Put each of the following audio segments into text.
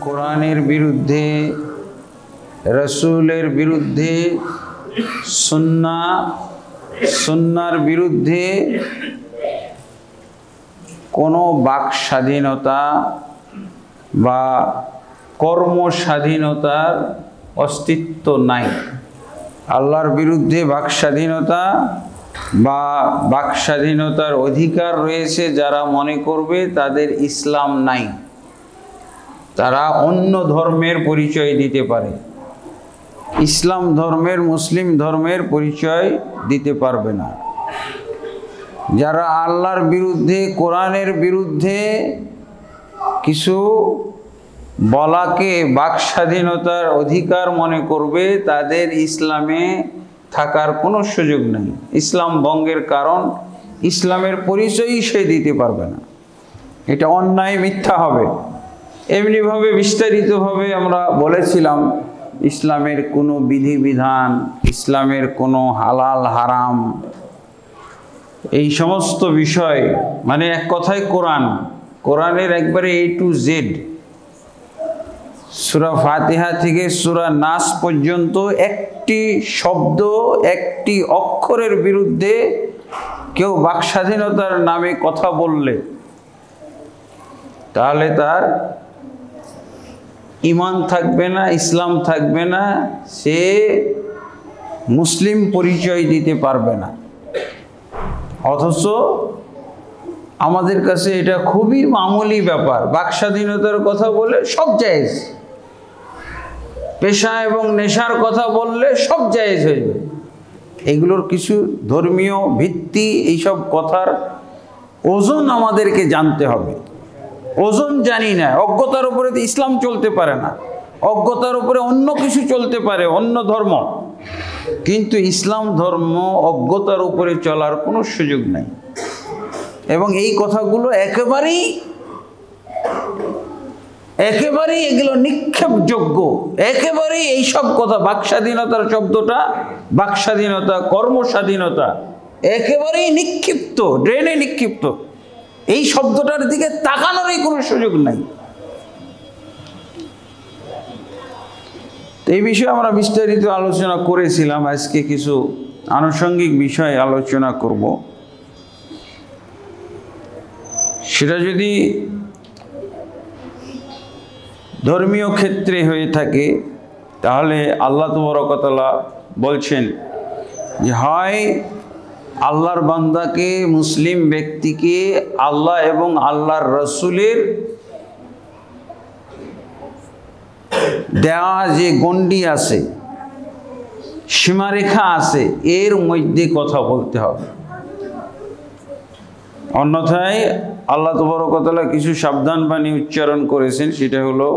কোরআনের বিরুদ্ধে, রসুলের বিরুদ্ধে, সুন্নাহর বিরুদ্ধে কোনো বাক স্বাধীনতা বা কর্ম স্বাধীনতার অস্তিত্ব নাই। আল্লাহর বিরুদ্ধে বাক স্বাধীনতা বা বাক স্বাধীনতার অধিকার রয়েছে যারা মনে করবে, তাদের ইসলাম নাই। তারা অন্য ধর্মের পরিচয় দিতে পারে, ইসলাম ধর্মের, মুসলিম ধর্মের পরিচয় দিতে পারবে না। যারা আল্লাহর বিরুদ্ধে, কোরআনের বিরুদ্ধে কিছু বলাকে বাক স্বাধীনতার অধিকার মনে করবে, তাদের ইসলামে থাকার কোনো সুযোগ নেই। ইসলাম ভঙ্গের কারণ, ইসলামের পরিচয়ই সে দিতে পারবে না। এটা অন্যায়, মিথ্যা হবে। এমনিভাবে বিস্তারিতভাবে আমরা বলেছিলাম, ইসলামের কোনো বিধিবিধান, ইসলামের কোনো হালাল হারাম, এই সমস্ত বিষয়, মানে এক কথায় কোরআনের একবারে A to Z, সূরা ফাতিহা থেকে সূরা নাস পর্যন্ত একটি শব্দ, একটি অক্ষরের বিরুদ্ধে কেউ বাক স্বাধীনতার নামে কথা বললে, তাহলে তার ঈমান থাকবে না, ইসলাম থাকবে না, সে মুসলিম পরিচয় দিতে পারবে না। অথচ আমাদের কাছে এটা খুবই মামুলি ব্যাপার। বাক স্বাধীনতার কথা বলে সব জায়েজ, পেশা এবং নেশার কথা বললে সব জায়েজ হয়ে যাবে। এগুলোর কিছু ধর্মীয় ভিত্তি, এইসব কথার ওজন আমাদেরকে জানতে হবে। ওজন জানি না, অজ্ঞতার উপরে তো ইসলাম চলতে পারে না, অজ্ঞতার উপরে অন্য কিছু চলতে পারে, অন্য ধর্ম, কিন্তু ইসলাম ধর্ম অজ্ঞতার উপরে চলার কোনো সুযোগ নাই। এবং এই কথাগুলো একেবারেই এগুলো নিক্ষেপযোগ্য, একেবারেই এইসব কথা, বাক স্বাধীনতার শব্দটা, বাক স্বাধীনতা, কর্ম স্বাধীনতা, একেবারেই নিক্ষিপ্ত, ড্রেনে নিক্ষিপ্ত। এই শব্দটার দিকে তাকানোরই কোনো সুযোগ নাই। এই বিষয়ে আমরা বিস্তারিত আলোচনা করেছিলাম। আজকে কিছু আনুষঙ্গিক বিষয় আলোচনা করব। সেটা যদি ধর্মীয় ক্ষেত্রে হয়ে থাকে, তাহলে আল্লাহ তাবারক ওয়া তাআলা বলছেন যে হয় আল্লাহর বান্দাকে, মুসলিম ব্যক্তিকে আল্লাহ এবং আল্লাহর রসুলের দেওয়া যে গণ্ডি আছে, সীমারেখা আছে, এর মধ্যে কথা বলতে হবে। অন্যথায় আল্লাহ তাবারক ওয়া তাআলা কিছু সাবধান বাণী উচ্চারণ করেছেন। সেটা হলো,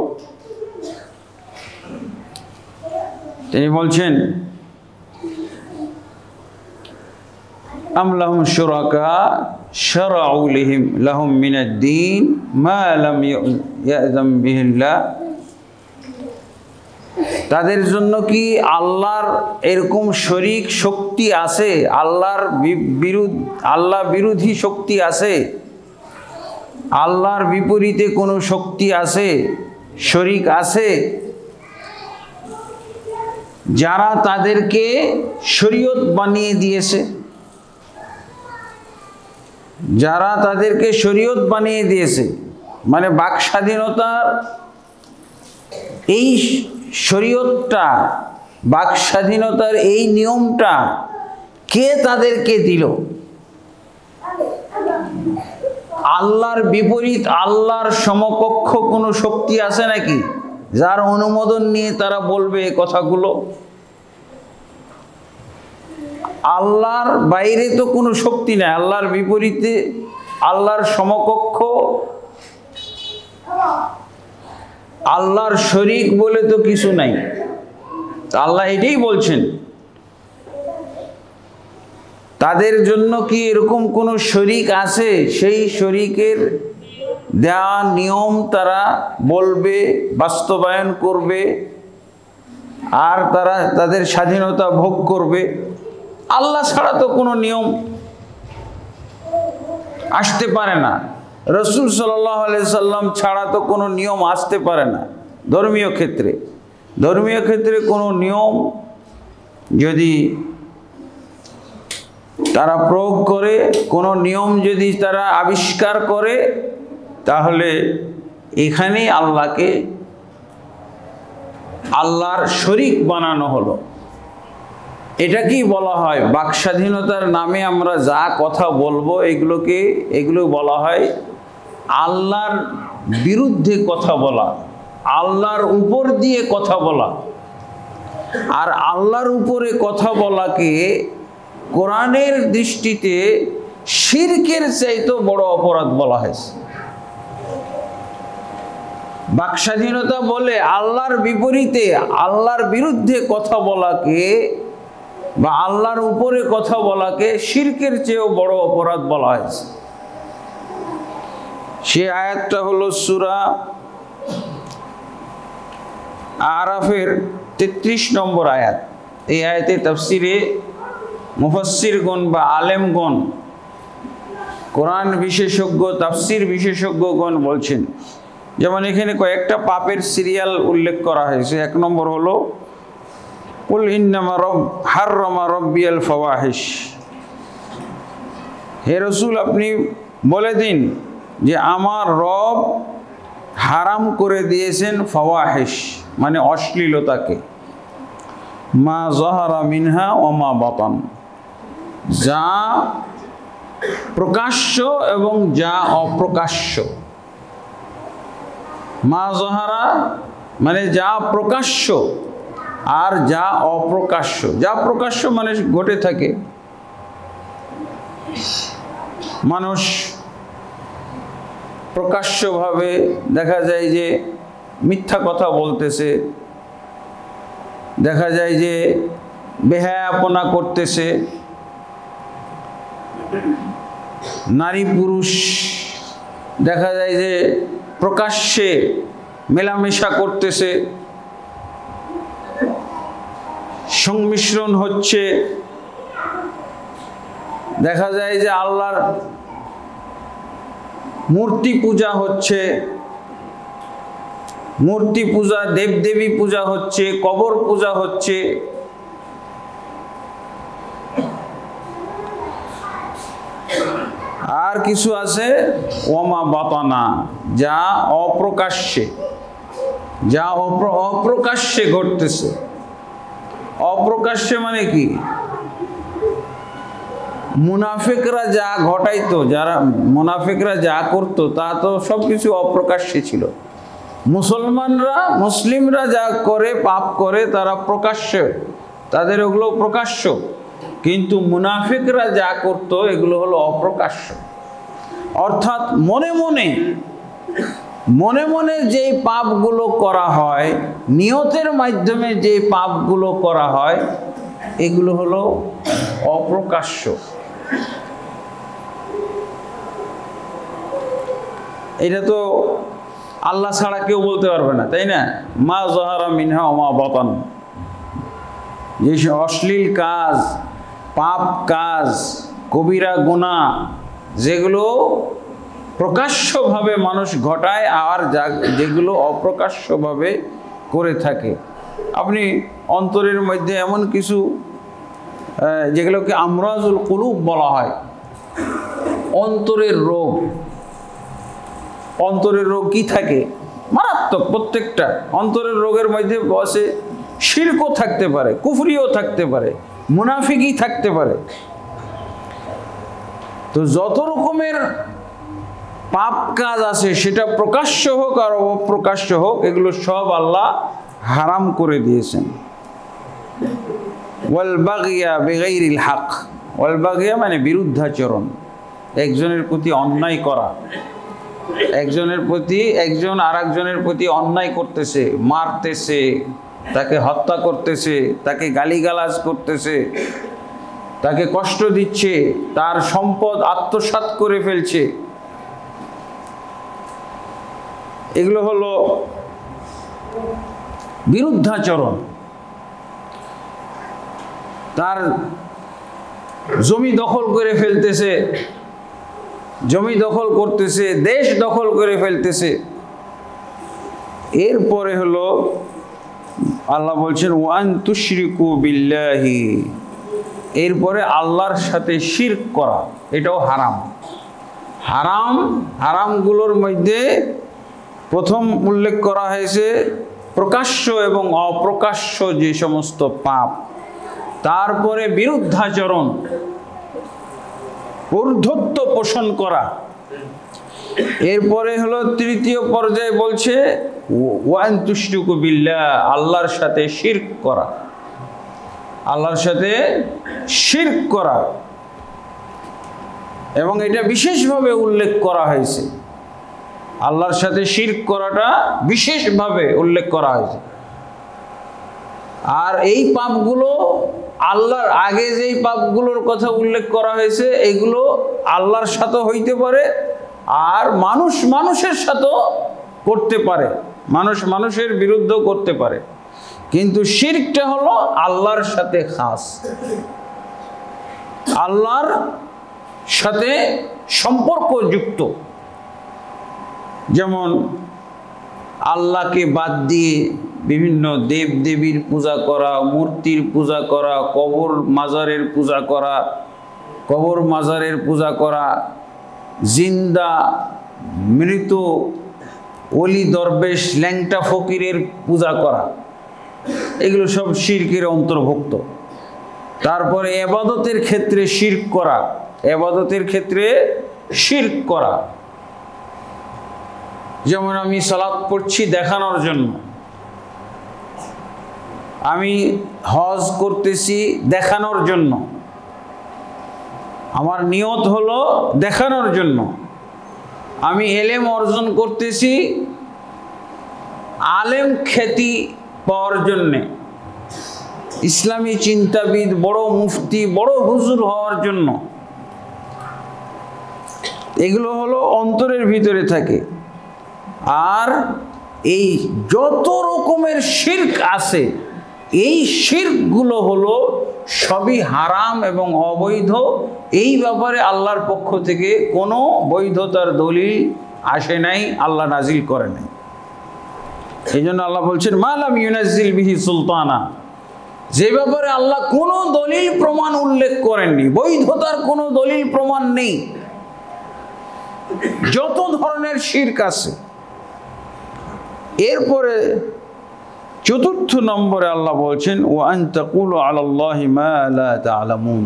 তিনি বলছেন, আম লাহুম শুরাকা শারাউ লাহুম মিনাদ-দীন মা লাম ইয়াযাম বিহিল্লাহ। তাদের জন্য কি আল্লাহর এরকম শরীক শক্তি আছে? আল্লাহ বিরোধী শক্তি আছে? আল্লাহর বিপরীতে কোনো শক্তি আছে, শরীক আছে, যারা তাদেরকে শরীয়ত বানিয়ে দিয়েছে? যারা তাদেরকে শরীয়ত বানিয়ে দিয়েছে, মানে বাক স্বাধীনতার এই শরীয়তটা, বাক স্বাধীনতার এই নিয়মটা কে তাদেরকে দিল? আল্লাহর বিপরীত, আল্লাহর সমকক্ষ কোনো শক্তি আছে নাকি, যার অনুমোদন নিয়ে তারা বলবে এই কথাগুলো? আল্লাহর বাইরে তো কোনো শক্তি নাই। আল্লাহর বিপরীতে, আল্লাহর সমকক্ষ, আল্লাহর শরীক বলে তো কিছু নাই। আল্লাহ এটাই বলছেন, তাদের জন্য কি এরকম কোনো শরীক আছে? সেই শরীকের দেওয়া নিয়ম তারা বলবে, বাস্তবায়ন করবে, আর তারা তাদের স্বাধীনতা ভোগ করবে। আল্লাহ ছাড়া তো কোনো নিয়ম আসতে পারে না। রাসূল সাল্লাল্লাহু আলাইহি সাল্লাম ছাড়া তো কোনো নিয়ম আসতে পারে না। ধর্মীয় ক্ষেত্রে কোনো নিয়ম যদি তারা প্রয়োগ করে, কোনো নিয়ম যদি তারা আবিষ্কার করে, তাহলে এখানেই আল্লাহকে আল্লাহর শরীক বানানো হলো। এটাকেই বলা হয় বাক স্বাধীনতার নামে আমরা যা কথা বলবো এগুলো বলা হয় আল্লাহর বিরুদ্ধে কথা বলা, আল্লাহর উপর দিয়ে কথা বলা। আর আল্লাহর উপরে কথা বলাকে কোরআনের দৃষ্টিতে শিরকের চাইতেও বড় অপরাধ বলা হয়েছে। বাক স্বাধীনতা বলে আল্লাহর বিপরীতে, আল্লাহর বিরুদ্ধে কথা বলাকে বা আল্লাহর উপরে কথা বলাকে শিরকের চেয়েও বড় অপরাধ বলা হয়েছে। সে আয়াতটা হলো সূরা আরাফের 33 নম্বর আয়াত। এই আয়াতে তাফসিরে মুফাসসিরগণ বা আলেমগণ, কোরআন বিশেষজ্ঞ, তাফসির বিশেষজ্ঞগণ বলছেন, যেমন এখানে কয়েকটা পাপের সিরিয়াল উল্লেখ করা হয়েছে। 1 নম্বর হলো কুল ইন্নামা হাররামা রাব্বিয়াল ফাওয়াহিশ। হে রাসূল, আপনি বলে দিন যে আমার রব হারাম করে দিয়েছেন ফাওয়াহিশ, মানে অশ্লীলতাকে। মা যাহারা মিনহা ওয়া মা বাতান, যা প্রকাশ্য এবং যা অপ্রকাশ্য। মা যাহারা মানে যা প্রকাশ্য আর যা অপ্রকাশ্য। যা প্রকাশ্য মানে ঘটে থাকে, মানুষ প্রকাশ্যভাবে দেখা যায় যে মিথ্যা কথা বলতেছে, দেখা যায় যে বেহায়াপনা করতেছে, নারী পুরুষ দেখা যায় যে প্রকাশ্যে মেলামেশা করতেছে, সংমিশ্রণ হচ্ছে। দেখা যায় যে আল্লাহর মূর্তি পূজা হচ্ছে, মূর্তি পূজা, দেবদেবী পূজা হচ্ছে, কবর পূজা হচ্ছে। আর কিছু আছে ওমা বাতানা, যা অপ্রকাশ্যে, যা অপ্রকাশ্যে ঘটতেছে। অপ্রকাশ্যে মানে কি? মুনাফিকরা যা ঘটাইতো, যারা মুনাফিকরা যা করতো তা তো সব কিছু অপ্রকাশ্যে ছিল। মুসলিমরা যা করে, পাপ করে, তারা প্রকাশ্যে, তাদের ওগুলো প্রকাশ্য। কিন্তু মুনাফিকরা যা করতো এগুলো হলো অপ্রকাশ্য। অর্থাৎ মনে মনে যেই পাপগুলো করা হয়, নিয়তের মাধ্যমে যে পাপগুলো করা হয়, এগুলো হলো অপ্রকাশ্য। এটা তো আল্লাহ ছাড়া কেউ বলতে পারবে না, তাই না? মা যাহারা মিনহা ওয়া মা বাতান, যে অশ্লীল কাজ, পাপ কাজ, কবিরা গুনাহ যেগুলো প্রকাশ্যভাবে মানুষ ঘটায় আর যেগুলো অপ্রকাশ্যভাবে করে থাকে। আপনি অন্তরের মধ্যে এমন কিছু যেগুলোকে আমরাজুল কুলুব বলা হয়, অন্তরের রোগ। অন্তরের রোগ কি থাকে? মারাত্মক। প্রত্যেকটা অন্তরের রোগের মধ্যে বসে শিরকও থাকতে পারে, কুফরিও থাকতে পারে, মুনাফিকই থাকতে পারে। তো যত রকমের পাপ কাজ আছে, সেটা প্রকাশ্য হোক আর অপ্রকাশ্য হোক, এগুলো সব আল্লাহ হারাম করে দিয়েছেন। ওয়াল বাগিয়া বিগাইরিল হক, ওয়াল বাগিয়া মানে বিরুদ্ধাচরণ, একজনের প্রতি অন্যায় করা। একজনের প্রতি একজন আরেকজনের প্রতি অন্যায় করতেছে, মারতেছে, তাকে হত্যা করতেছে, তাকে গালিগালাজ করতেছে, তাকে কষ্ট দিচ্ছে, তার সম্পদ আত্মসাৎ করে ফেলছে। এগুলো হলো বিরুদ্ধাচরণ। তার জমি দখল করে ফেলতেছে, জমি দখল করতেছে, দেশ দখল করে ফেলতেছে, এরপরে হলো আল্লাহ বলছেন ওয়ান তুশরিকু বিল্লাহি, এরপরে আল্লাহর সাথে শিরক করা, এটাও হারাম। হারামগুলোর মধ্যে প্রথম উল্লেখ করা হয়েছে প্রকাশ্য এবং অপ্রকাশ্য যে সমস্ত পাপ, তারপরে বিরুদ্ধাচরণ, ঊর্ধ্বত্ব পোষণ করা, এরপরে হলো তৃতীয় পর্যায়ে বলছে ওয়ান তুশরিকু বিল্লাহ, আল্লাহর সাথে শিরক করা, আল্লাহর সাথে শিরক করা। এবং এটা বিশেষভাবে উল্লেখ করা হয়েছে, আল্লাহর সাথে শিরক করাটা বিশেষভাবে উল্লেখ করা হয়েছে। আর এই পাপগুলো আল্লাহর আগে যেই পাপগুলোর কথা উল্লেখ করা হয়েছে এগুলো আল্লাহর সাথে হইতে পারে, আর মানুষের সাথেও করতে পারে, মানুষের বিরুদ্ধেও করতে পারে, কিন্তু শিরকটা হলো আল্লাহর সাথে খাস, আল্লাহর সাথে সম্পর্কযুক্ত। যেমন আল্লাহকে বাদ দিয়ে বিভিন্ন দেব দেবীর পূজা করা, মূর্তির পূজা করা, কবর মাজারের পূজা করা, জিন্দা মৃত অলি দরবেশ ল্যাংটা ফকিরের পূজা করা, এগুলো সব শিরকের অন্তর্ভুক্ত। তারপরে ইবাদতের ক্ষেত্রে শিরক করা, যেমন আমি সালাত পড়ছি দেখানোর জন্য, আমি হজ করতেছি দেখানোর জন্য, আমার নিয়ত হলো দেখানোর জন্য, আমি এলেম অর্জন করতেছি আলেম খ্যাতি পাওয়ার জন্যে, ইসলামী চিন্তাবিদ, বড় মুফতি, বড় হুজুর হওয়ার জন্য, এগুলো হলো অন্তরের ভিতরে থাকে। আর এই যত রকমের শিরক আছে, এই শিরকগুলো হলো সবই হারাম এবং অবৈধ। এই ব্যাপারে আল্লাহর পক্ষ থেকে কোনো বৈধতার দলিল আসে নাই, আল্লাহ নাজিল করে নাই। এই জন্য আল্লাহ বলছেন মালাম ইউনাজ্জিল বিহি সুলতানা, যে ব্যাপারে আল্লাহ কোনো দলিল প্রমাণ উল্লেখ করেননি, বৈধতার কোনো দলিল প্রমাণ নেই, যত ধরনের শিরক আছে। এরপরে চতুর্থ নম্বরে আল্লাহ বলছেন ওয়া আন তাকুলু আলাল্লাহি মা লা তা'লামুন।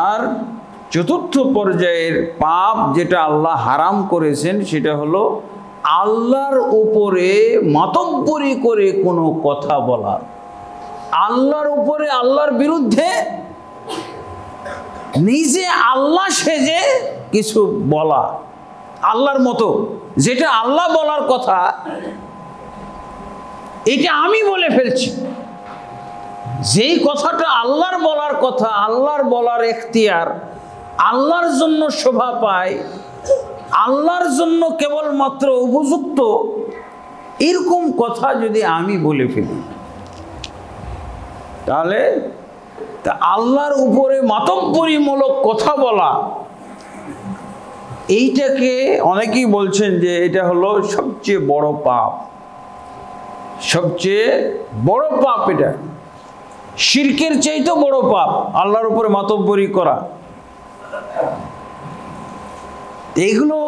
আর চতুর্থ পর্যায়ের পাপ যেটা আল্লাহ হারাম করেছেন সেটা হলো আল্লাহর উপরে মাতব্বরি করে কোনো কথা বলা, আল্লাহর উপরে, আল্লাহর বিরুদ্ধে নিজে আল্লাহ সেজে কিছু বলা, আল্লাহর মতো, যেটা আল্লাহ বলার কথা এটা আমি বলে ফেলছি। যেই কথাটা আল্লাহর বলার কথা, আল্লাহর বলার এখতিয়ার, আল্লাহর জন্য শোভা পায়, আল্লাহর জন্য কেবলমাত্র উপযুক্ত, এরকম কথা যদি আমি বলে ফেলি, তাহলে আল্লাহর উপরে মাতব্বরিমূলক কথা বলা, এইটাকে অনেকেই বলছেন যে এটা হলো সবচেয়ে বড় পাপ, সবচেয়ে বড় পাপ। এটা শিরকের চাইতেও বড় পাপ, আল্লাহর উপরে মাতব্বরি করা। এইগুলো,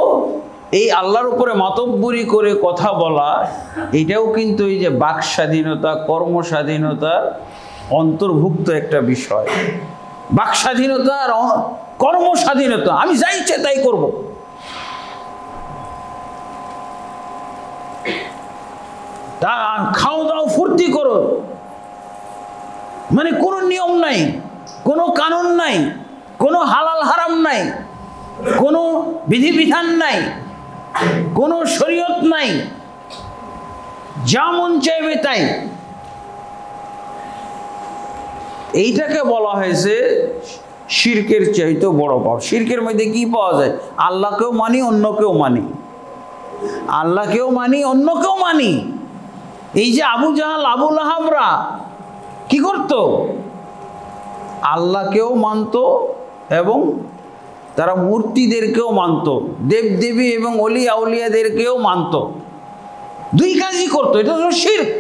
এই আল্লাহর উপরে মাতব্বরি করে কথা বলা, এটাও কিন্তু এই যে বাক স্বাধীনতা, কর্ম স্বাধীনতার অন্তর্ভুক্ত একটা বিষয়। বাক স্বাধীনতা আর কর্ম স্বাধীনতা, আমি যা ইচ্ছে তাই করব। তা খাও দাও ফুর্তি করো, মানে কোনো নিয়ম নাই, কোনো কানুন নাই, কোনো হালাল হারাম নাই, কোনো বিধিবিধান নাই, কোনো শরীয়ত নাই, যা মন চাইবে তাই। এইটাকে বলা হয়েছে শিরকের চাইতে বড় পাপ। শিরকের মধ্যে কি পাওয়া যায়? আল্লাহকেও মানি, অন্যকেও মানি, আল্লাহকেও মানি, অন্যকেও মানি। এই যে আবু জাহাল, আবু লাহাবরা কি করত? আল্লাহকেও মানত এবং তারা মূর্তিদেরকেও মানত, দেবদেবী এবং অলি আউলিয়াদেরকেও মানত। দুই কাজই করতো, এটা তো শিরক।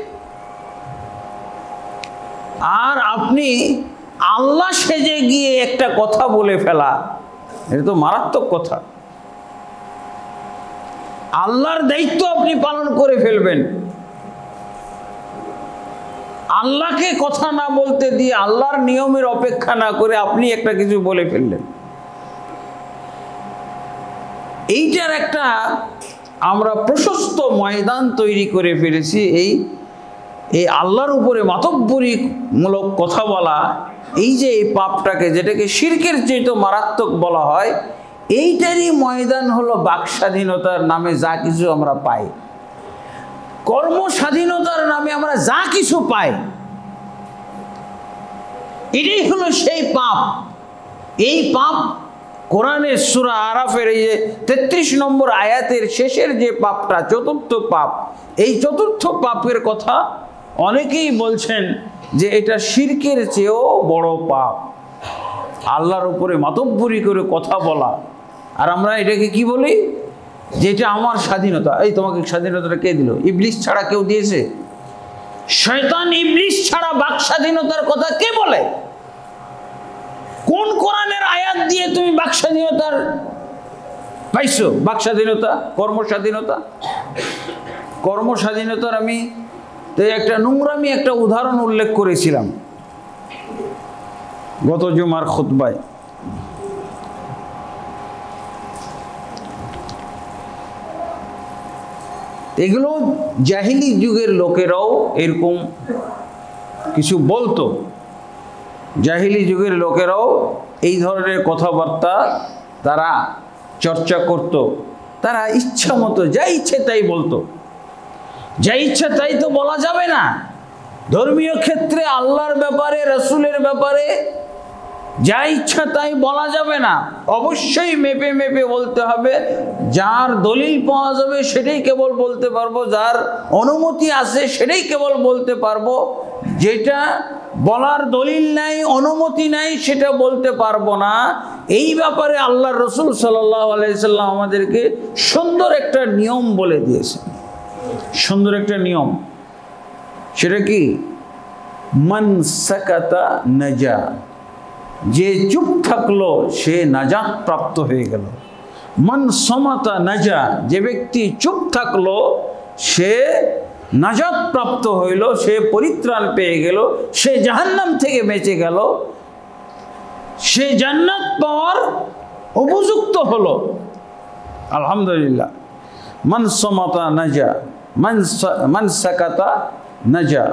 আর আপনি আল্লাহ সেজে গিয়ে একটা কথা বলে ফেলা, এটা তো মারাত্মক কথা। আল্লাহর দায়িত্ব আপনি পালন করে ফেলবেন, আল্লাহকে কথা না বলতে দিয়ে আল্লাহর নিয়মের অপেক্ষা না করে আপনি একটা কিছু বলে ফেললেন। এইটার একটা আমরা প্রশস্ত ময়দান তৈরি করে ফেলেছি। এই আল্লাহর উপরে মাতব্বরিমূলক কথা বলা, এই যে এই পাপটাকে, যেটাকে শিরকের চেয়ে মারাত্মক বলা হয়, এইটারই ময়দান হলো বাক স্বাধীনতার নামে যা কিছু আমরা পাই, কর্ম স্বাধীনতার নামে আমরা যা কিছু পাই, এটাই হলো সেই পাপ। এই পাপ কোরআনের সূরা আরাফের এই যে 33 নম্বর আয়াতের শেষের যে পাপটা, চতুর্থ পাপ, এই চতুর্থ পাপের কথা অনেকেই বলছেন যে এটা শিরকের চেয়েও বড় পাপ, আল্লাহর উপরে মাতব্বরি করে কথা বলা। আর আমরা এটাকে কি বলি? যে এটা আমার স্বাধীনতা। এই তোমাকে স্বাধীনতাটা কে দিল? ইবলিস ছাড়া কেউ দিয়েছে? শয়তান ইবলিস ছাড়া বাক স্বাধীনতার কথা কে বলে? কোন কোরআনের আয়াত দিয়ে তুমি বাক স্বাধীনতার পাইছো? বাক স্বাধীনতা, কর্ম স্বাধীনতা, কর্ম স্বাধীনতার আমি একটা নোংরামি একটা উদাহরণ উল্লেখ করেছিলাম গত জুমার খুতবায়। এগুলো জাহিলি যুগের লোকেরাও এরকম কিছু বলতো, জাহিলি যুগের লোকেরাও এই ধরনের কথাবার্তা তারা চর্চা করত। তারা ইচ্ছা মতো যা ইচ্ছে তাই বলতো। যা ইচ্ছা তাই তো বলা যাবে না। ধর্মীয় ক্ষেত্রে আল্লাহর ব্যাপারে, রাসূলের ব্যাপারে যা ইচ্ছা তাই বলা যাবে না। অবশ্যই মেপে মেপে বলতে হবে। যার দলিল পাওয়া যাবে সেটাই কেবল বলতে পারবো, যার অনুমতি আছে সেটাই কেবল বলতে পারবো। যেটা বলার দলিল নাই, অনুমতি নাই, সেটা বলতে পারবো না। এই ব্যাপারে আল্লাহর রাসূল সাল্লাল্লাহু আলাইহি সাল্লাম আমাদেরকে সুন্দর একটা নিয়ম বলে দিয়েছে, সুন্দর একটা নিয়ম। সেটা কি? মান সাকাতা নাজা, যে চুপ থাকলো সে নাজাত প্রাপ্ত হয়ে গেল। মান সমাতা নাজা, যে ব্যক্তি চুপ থাকলো সে নাজাত প্রাপ্ত হইল, সে পরিত্রাণ পেয়ে গেল, সে জাহান্নাম থেকে বেঁচে গেল, সে জান্নাত পাওয়ার উপযুক্ত হলো। আলহামদুলিল্লাহ। মান সমাতা নাজা, মান সাকাতা নাজা।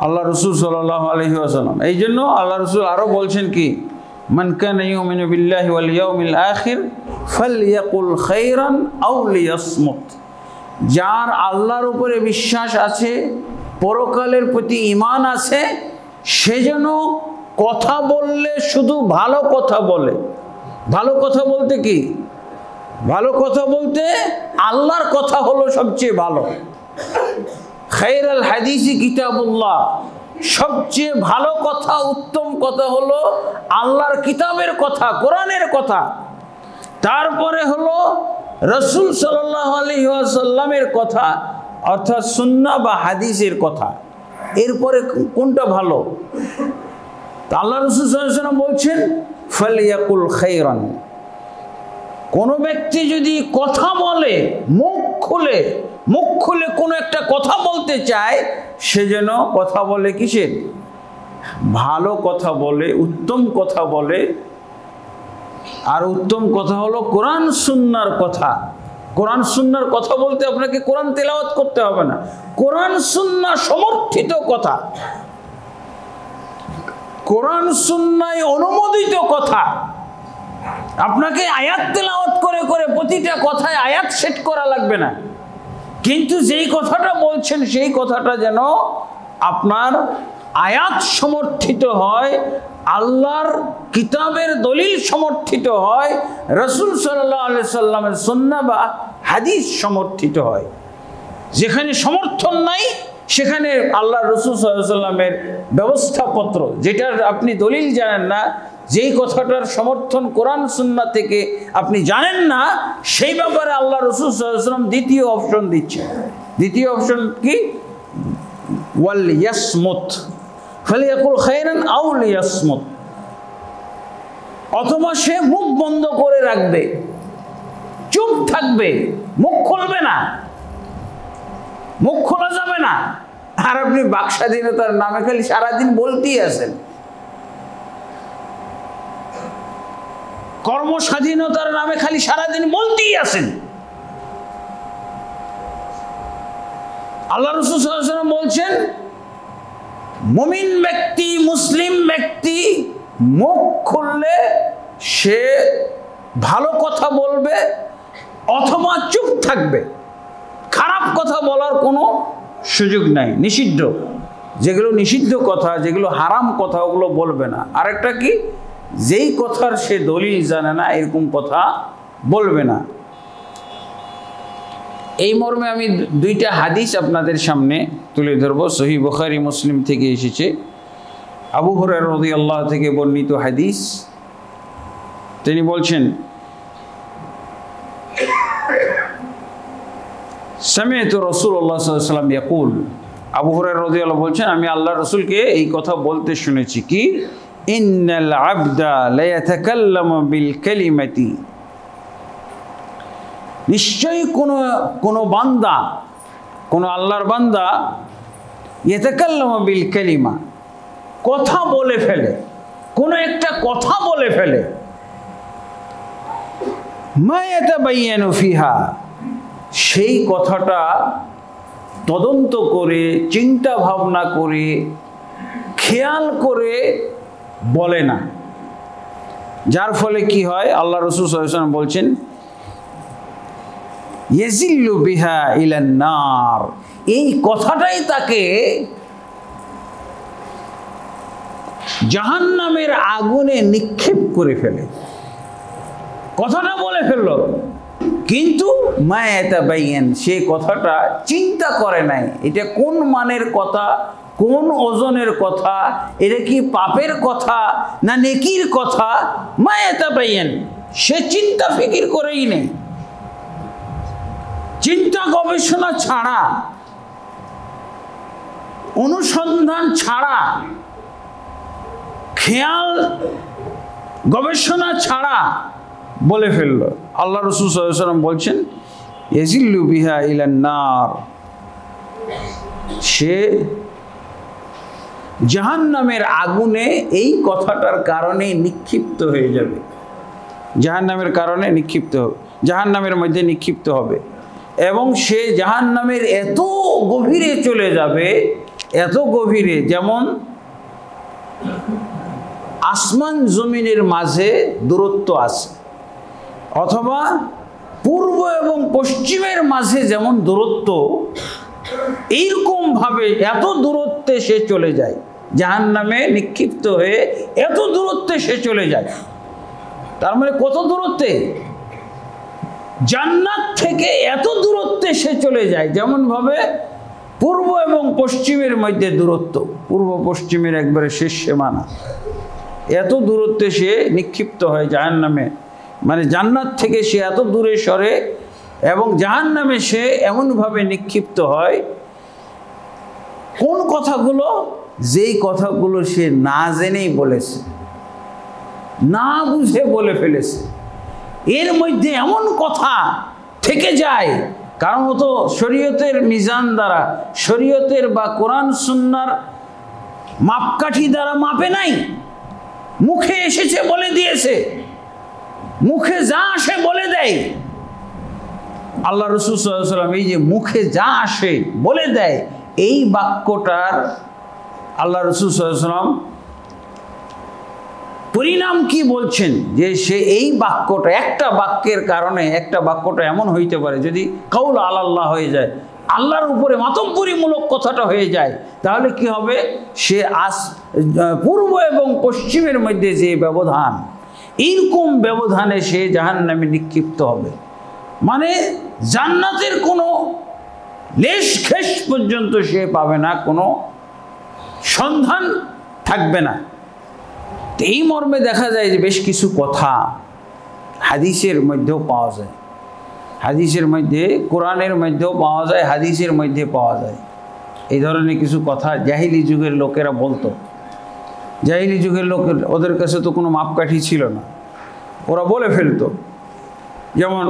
আল্লাহ রসুল সাল্লাল্লাহু আলাইহি ওয়াসাল্লাম, এই জন্য আল্লাহ রসুল আরও বলছেন কি? মান কানা ইউমিনু বিল্লাহি ওয়াল ইয়াউমিল আখির ফালইয়াকুল খাইরান আও লিয়াসমুত। যার আল্লাহর উপরে বিশ্বাস আছে, পরকালের প্রতি ঈমান আছে, সে যেন কথা বললে শুধু ভালো কথা বলে। ভালো কথা বলতে কি? ভালো কথা বলতে আল্লাহর কথা হলো সবচেয়ে ভালো। খায়রুল হাদিসি কিতাবুল্লাহ, সবচেয়ে ভালো কথা, উত্তম কথা হলো আল্লাহর কিতাবের কথা, কোরআনের কথা। তারপরে হলো রাসূল সাল্লাল্লাহু আলাইহি ওয়াসাল্লামের কথা, অর্থাৎ সুন্নাহ বা হাদিসের কথা। এরপরে কোনটা ভালো? আল্লাহ রাসূল সাল্লাল্লাহু আলাইহি ওয়াসাল্লাম বলছেন ফালিয়াকুল খায়রান। কোনো ব্যক্তি যদি কথা বলে, মুখ খুলে কোনো একটা কথা বলতে চায়, সে যেন কথা বলে কিসের? ভালো কথা বলে, উত্তম কথা বলে। আর উত্তম কথা হলো কোরআন সুন্নাহর কথা। কোরআন সুন্নাহর কথা বলতে আপনাকে কোরআন তেলাওয়াত করতে হবে না, কোরআন সুন্নাহ সমর্থিত কথা, কোরআন সুন্নাহয় অনুমোদিত কথা। আপনাকে আয়াত তেলাওয়াত করে করে প্রতিটা কথায় আয়াত সেট করা লাগবে না, কিন্তু যেই কথাটা বলছেন সেই কথাটা যেন আপনার আয়াত সমর্থিত হয়, আল্লাহর কিতাবের দলিল সমর্থিত হয়, রাসূল সাল্লাল্লাহু আলাইহি সাল্লামের সুন্নাহ বা হাদিস সমর্থিত হয়। যেখানে সমর্থন নাই সেখানে আল্লাহ রসুল সাল্লাল্লাহু আলাইহি ওয়াসাল্লামের ব্যবস্থাপত্র, যেটার আপনি দলিল জানেন না, যেই কথাটার সমর্থন কোরআন সুন্নাহ থেকে আপনি জানেন না, সেই ব্যাপারে আল্লাহ রসুল সাল্লাল্লাহু আলাইহি ওয়াসাল্লাম দ্বিতীয় অপশন দিচ্ছে। দ্বিতীয় অপশন কি? ওয়াল ইয়াসমুত ফালিয়াকুল খায়রান আও লিয়াসমুত, অথবা সে মুখ বন্ধ করে রাখবে, চুপ থাকবে, মুখ খুলবে না, মুখ খোলা যাবে না। আর আপনি বাক স্বাধীনতার নামে খালি সারাদিন বলতেই আছেন, কর্ম স্বাধীনতার নামে খালি সারাদিন বলতেই আছেন। আল্লাহ রাসূল সাল্লাল্লাহু আলাইহি ওয়াসাল্লাম বলছেন, মুমিন ব্যক্তি, মুসলিম ব্যক্তি মুখ খুললে সে ভালো কথা বলবে অথবা চুপ থাকবে, খারাপ কথা বলার কোনো সুযোগ নাই, নিষিদ্ধ। যেগুলো নিষিদ্ধ কথা, যেগুলো হারাম কথা, ওগুলো বলবে না। আরেকটা কি? যেই কথার সে দলিল জানে না এরকম কথা বলবে না। এই মর্মে আমি দুইটা হাদিস আপনাদের সামনে তুলে ধরব, সহিহ বুখারী মুসলিম থেকে এসেছে। আবু হুরায়রা রাদিয়াল্লাহু থেকে বর্ণিত হাদিস। তিনি বলছেন, সামি'তু রাসূলুল্লাহ সাল্লাল্লাহু আলাইহি ওয়াসাল্লাম ইয়াকুল, আবু হুরায়রা রাদিয়াল্লাহু বলছেন, আমি আল্লাহ রাসূলকে এই কথা বলতে শুনেছি কি, ইন্নাল আবদা লা ইয়াতাকাল্লামু বিল কালিমাতি, নিশ্চয়ই কোনো বান্দা, কোনো আল্লাহর বান্দা, ইয়াতাকাল্লামু বিল কালিমা, কথা বলে ফেলে, কোনো একটা কথা বলে ফেলে, মা ইয়াতাবায়্যানু ফিহা, সেই কথাটা তদন্ত করে, চিন্তা ভাবনা করে, খেয়াল করে বলে না। যার ফলে কি হয়? আল্লাহ রাসূল সাল্লাল্লাহু আলাইহি ওয়াসাল্লাম বলছেন, ইয়াজিল্লু বিহা ইলান নার, এই কথাটাই তাকে জাহান্নামের আগুনে নিক্ষেপ করে ফেলে। কথাটা বলে ফেললো, কিন্তু মা ইয়াতাবায়্যান, সে কথাটা চিন্তা করে নাই, এটা কোন মানের কথা, কোন ওজনের কথা, এটা কি পাপের কথা না নেকির কথা, মা ইয়াতাবায়্যান, সে চিন্তা ফিকির করেই নেই। চিন্তা গবেষণা ছাড়া, অনুসন্ধান ছাড়া, খেয়াল গবেষণা ছাড়া বলে ফেলল। আল্লাহ রাসূল সাল্লাল্লাহু আলাইহি ওয়াসাল্লাম বলছেন, ইয়াজিল্লু বিহা ইলান নার, সে জাহান্নামের আগুনে এই কথাটার কারণে নিক্ষিপ্ত হয়ে যাবে, জাহান্নামের কারণে নিক্ষিপ্ত হবে, জাহান্নামের মধ্যে নিক্ষিপ্ত হবে, এবং সে জাহান্নামের এত গভীরে চলে যাবে, এত গভীরে, যেমন আসমান জমিনের মাঝে দূরত্ব আছে, অথবা পূর্ব এবং পশ্চিমের মাঝে যেমন দূরত্ব, এইরকম ভাবে এত দূরত্বে সে চলে যায়, জাহান্নামে নিক্ষিপ্ত হয়ে এত দূরত্বে সে চলে যায়। তার মানে কত দূরত্বে? জান্নাত থেকে এত দূরত্বে সে চলে যায়, যেমন ভাবে পূর্ব এবং পশ্চিমের মধ্যে দূরত্ব, পূর্ব পশ্চিমের একবারে শেষ সীমানা, এত দূরত্বে সে নিক্ষিপ্ত হয় জাহান্নামে। মানে জান্নাত থেকে সে এত দূরে সরে, এবং জাহান্নামে সে এমনভাবে নিক্ষিপ্ত হয়। কোন কথাগুলো? যেই কথাগুলো সে না জেনেই বলেছে, না বুঝে বলে ফেলেছে, এর মধ্যে এমন কথা থেকে যায়, কারণ ও তো শরীয়তের মিজান দ্বারা, শরীয়তের বা কোরআন সুন্নাহর মাপকাঠি দ্বারা মাপে নাই, মুখে এসেছে বলে দিয়েছে, মুখে যা আসে বলে দেয়। আল্লাহ রাসূল সাল্লাল্লাহু আলাইহি ওয়াসাল্লাম এই যে মুখে যা আসে বলে দেয়, এই বাক্যটার আল্লাহ রাসূল সাল্লাল্লাহু আলাইহি ওয়াসাল্লাম পরিণাম কি বলছেন, যে সে এই বাক্যটা, একটা বাক্যের কারণে, একটা বাক্যটা এমন হইতে পারে, যদি কাউল আলাল্লাহ হয়ে যায়, আল্লাহর উপরে মাতব্বরিমূলক কথাটা হয়ে যায়, তাহলে কি হবে? সে পূর্ব এবং পশ্চিমের মধ্যে যে ব্যবধান, এইরকম ব্যবধানে সে জাহান্নামে নিক্ষিপ্ত হবে। মানে জান্নাতের কোনো লেশ খেস পর্যন্ত সে পাবে না, কোনো সন্ধান থাকবে না। এই মর্মে দেখা যায় যে বেশ কিছু কথা হাদিসের মধ্যেও পাওয়া যায়, হাদিসের মধ্যে, কোরআনের মধ্যেও পাওয়া যায়, হাদিসের মধ্যে পাওয়া যায়। এই ধরনের কিছু কথা জাহিলি যুগের লোকেরা বলতো। জাহিলি যুগের লোকের, ওদের কাছে তো কোনো মাপকাঠি ছিল না, ওরা বলে ফেলতো। যেমন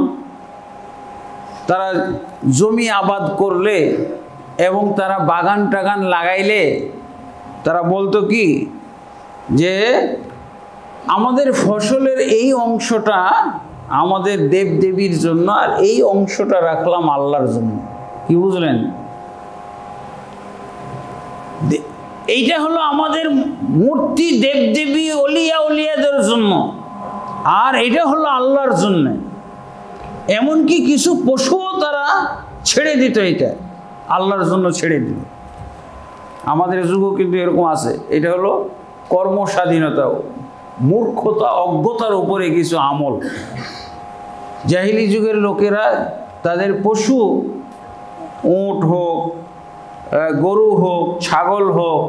তারা জমি আবাদ করলে এবং তারা বাগান টাগান লাগাইলে তারা বলতো কি যে আমাদের ফসলের এই অংশটা আমাদের দেবদেবীর জন্য, আর এই অংশটা রাখলাম আল্লাহর জন্য। কি বুঝলেন? এইটা হলো আমাদের মূর্তি, দেবদেবী, অলিয়া উলিয়াদের জন্য, আর এটা হলো আল্লাহর জন্য। এমনকি কিছু পশুও তারা ছেড়ে দিত, এটা আল্লাহর জন্য ছেড়ে দিত। আমাদের যুগও কিন্তু এরকম আছে। এটা হলো কর্মস্বাধীনতা, মূর্খতা, অজ্ঞতার উপরে কিছু আমল। জাহিলি যুগের লোকেরা তাদের পশু, উট হোক, গরু হোক, ছাগল হোক,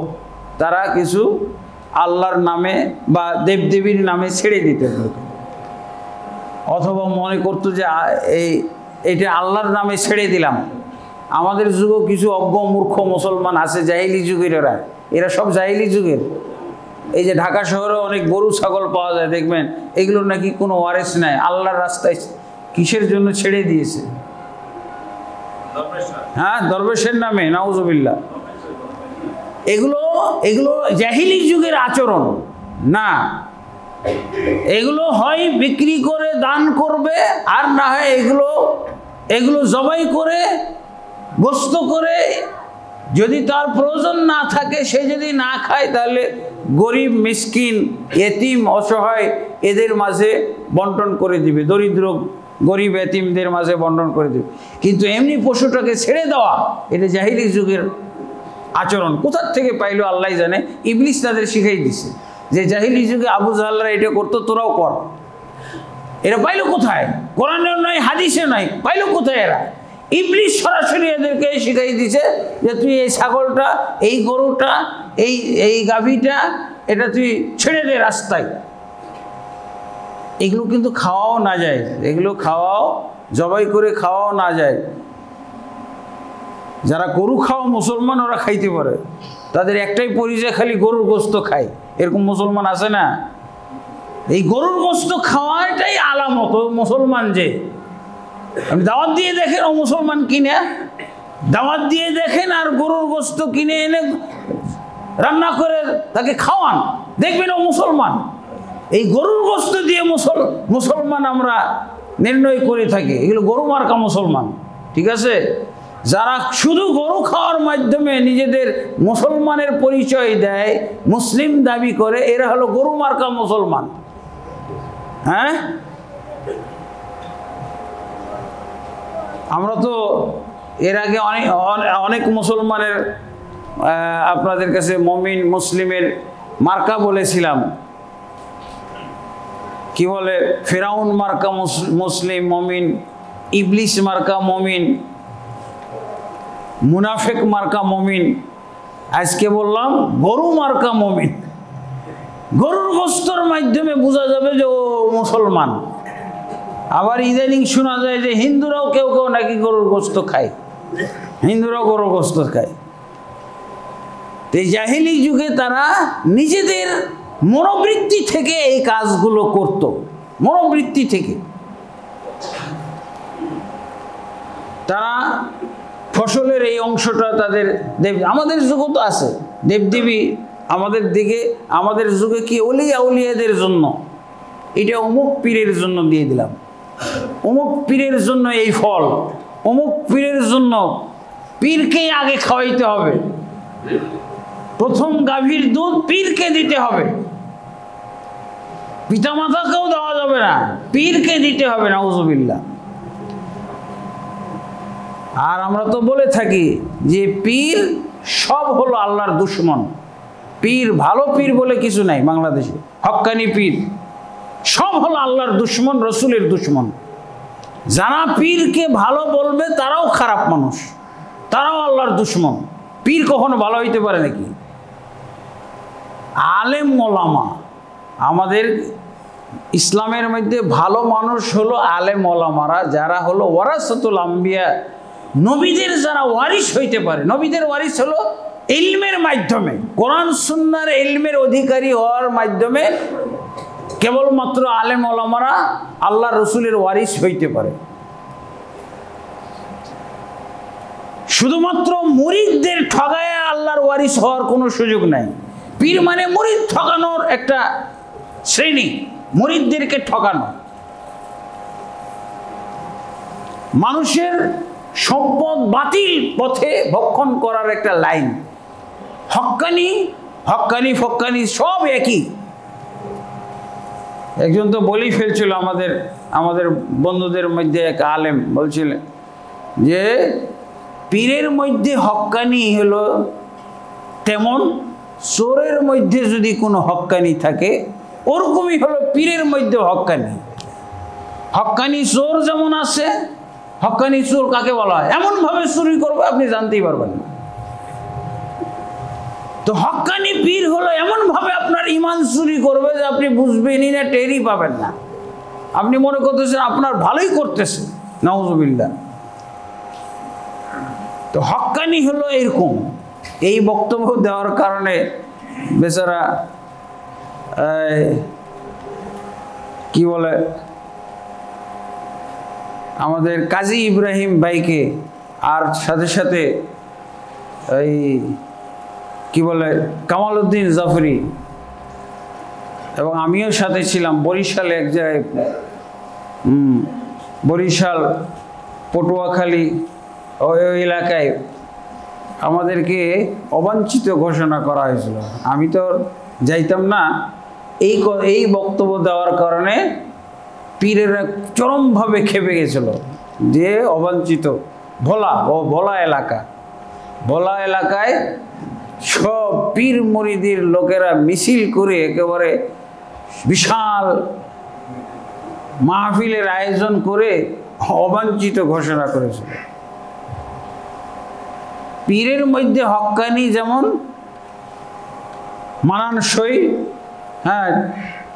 তারা কিছু আল্লাহর নামে বা দেবদেবীর নামে ছেড়ে দিত, অথবা মনে করতো যে এইটা আল্লাহর নামে ছেড়ে দিলাম। আমাদের যুগেও কিছু অজ্ঞ মূর্খ মুসলমান আছে, জাহিলি যুগের, এরা সব জাহিলি যুগের। এই যে ঢাকা শহরে অনেক গরু ছাগল পাওয়া যায়, দেখবেন এগুলোর নাকি কোনো ওয়ারেস নাই, আল্লাহর রাস্তায় কিসের জন্য ছেড়ে দিয়েছে? হ্যাঁ, দরবেশের নামে, নাউজুবিল্লাহ। এগুলো জাহিলি যুগের আচরণ না। এগুলো হয় বিক্রি করে দান করবে, আর না হয় এগুলো জবাই করে, গোস্ত করে, যদি তার প্রয়োজন না থাকে, সে যদি না খায়, তাহলে গরিব, মিসকিন, এতিম, অসহায় এদের মাঝে বন্টন করে দিবে, দরিদ্র গরিব এতিমদের মাঝে বন্টন করে দিবে। কিন্তু এমনি পশুটাকে ছেড়ে দেওয়া, এটা জাহিলি যুগের আচরণ। কোথার থেকে পাইলো আল্লাহ জানে, ইবলিস তাদের শিখাই দিছে যে জাহিলি যুগে আবু জাহলরা এটা করতো, তোরাও কর। এরা পাইলো কোথায়? কোরআনেও নয়, হাদিসে নয়, পাইলো কোথায় এরা? ইবলিস সরাসরি এদেরকে শিখাই দিছে যে তুই এই ছাগলটা, এই গরুটা, এই গাভীটা, এটা তুই ছেড়ে দে রাস্তায়। এগুলো কিন্তু খাওয়াও না যায়, এগুলো খাওয়াও, জবাই করে খাওয়াও না যায়। যারা গরু খাওয়া মুসলমান, ওরা খাইতে পারে, তাদের একটাই পরিচয়, খালি গরুর গোস্ত খায়, এরকম মুসলমান আছে না? এই গরুর গোস্ত খাওয়াটাই আলামত মুসলমান। যে আপনি দাওয়াত দিয়ে দেখেন, ও মুসলমান কিনে দাওয়াত দিয়ে দেখেন, আর গরুর গোস্ত কিনে এনে রান্না করে তাকে খাওয়ান, দেখবেন ও মুসলমান। এই গরুর গোস্ত দিয়ে মুসলমান আমরা নির্ণয় করে থাকি, এগুলো গরু মার্কা মুসলমান। ঠিক আছে? যারা শুধু গরু খাওয়ার মাধ্যমে নিজেদের মুসলমানের পরিচয় দেয়, মুসলিম দাবি করে, এরা হলো গরু মার্কা মুসলমান। হ্যাঁ, আমরা তো এর আগে অনেক মুসলমানের, আপনাদের কাছে মমিন মুসলিমের মার্কা বলেছিলাম। কি বলে? ফেরাউন মার্কা মুসলিম মমিন, ইবলিস মার্কা মমিন, মুনাফেক মার্কা মমিন। আজকে বললাম গরু মার্কা মমিন। গরুর গোস্তর মাধ্যমে বোঝা যাবে যে ও মুসলমান। আবার ইদানিং শোনা যায় যে হিন্দুরাও কেউ কেউ নাকি গরুর গোস্ত খায়, হিন্দুরাও গরুর গোস্ত খায়। এই জাহিলি যুগে তারা নিজেদের মনোবৃত্তি থেকে এই কাজগুলো করত, মনোবৃত্তি থেকে। তারা ফসলের এই অংশটা তাদের আমাদের যুগে তো আছে দেবদেবী, আমাদের দিকে, আমাদের যুগে কি অলিয়া উলিয়াদের জন্য, এটা অমুক পীরের জন্য দিয়ে দিলাম, অমুক পীরের জন্য এই ফল, অমুক পীরের জন্য। পীরকে আগে খাওয়াইতে হবে, প্রথম গাভীর দুধ পীরকে দিতে হবে, পিতামাতাকেও দেওয়া যাবে না, পীরকে দিতে হবে। নাউজুবিল্লাহ। আর আমরা তো বলে থাকি যে পীর সব হলো আল্লাহর দুশমন। পীর, ভালো পীর বলে কিছু নাই বাংলাদেশে, হক্কানি পীর সব হলো আল্লাহর দুশমন, রসুলের দুশমন। যারা পীরকে ভালো বলবে তারাও খারাপ মানুষ, তারাও আল্লাহর দুশমন। পীর কখনো ভালো হইতে পারে নাকি? আলেম ওলামা, আমাদের ইসলামের মধ্যে ভালো মানুষ হলো আলেম ওলামারা, যারা হলো ওয়ারাসাতুল আম্বিয়া, নবীদের যারা ওয়ারিস হইতে পারে। নবীদের ওয়ারিস হলো ইলমের মাধ্যমে, কোরআন সুন্নাহর ইলমের অধিকারী হওয়ার মাধ্যমে কেবলমাত্র আলেম ওলামারা আল্লাহ রসুলের ওয়ারিস হইতে পারে। শুধুমাত্র মুরিদদের ঠগায় আল্লাহর ওয়ারিস হওয়ার কোনো সুযোগ নাই। পীর মানে মুরিদ ঠকানোর একটা শ্রেণী, মুরিদদেরকে ঠকানো, মানুষের সম্পদ বাতিল পথে ভক্ষণ করার একটা লাইন। হক্কানি হক্কানি ফক্কানি সব একই। একজন তো বলেই ফেলছিল, আমাদের বন্ধুদের মধ্যে এক আলেম বলছিলেন যে পীরের মধ্যে হক্কানি হলো তেমন, চোরের মধ্যে যদি কোনো হক্কানি থাকে ওরকমই হলো পীরের মধ্যে হক্কানি। হক্কানি চোর যেমন আছে, হক্কানি চোর কাকে বলা হয়? এমনভাবে চুরি করবে আপনি জানতেই পারবেন না। তো হক্কানি পীর হলো এমনভাবে আপনার ইমান চুরি করবে যে আপনি বুঝবেনই না, টেরই পাবেন না। আপনি মনে করতেছেন আপনার ভালোই করতেছে, নাউজুবিল্লাহ। তো হক্কানি হলো এরকম। এই বক্তব্য দেওয়ার কারণে বেচারা কি বলে আমাদের কাজী ইব্রাহিম ভাইকে, আর সাথে সাথে এই কি বলে কামাল উদ্দিন জাফরি, এবং আমিও সাথে ছিলাম বরিশালে এক জায়গায়, বরিশাল পটুয়াখালী ওই এলাকায় আমাদেরকে অবাঞ্ছিত ঘোষণা করা হয়েছিল। আমি তো যাইতাম না। এই বক্তব্য দেওয়ার কারণে পীরেরা চরমভাবে খেপে গেছিল যে অবাঞ্ছিত। ভোলা এলাকায় সব পীর মুরিদির লোকেরা মিছিল করে একেবারে বিশাল মাহফিলের আয়োজন করে অবাঞ্ছিত ঘোষণা করেছিল। পীরের মধ্যে হক্কানি যেমন মানানসই, হ্যাঁ,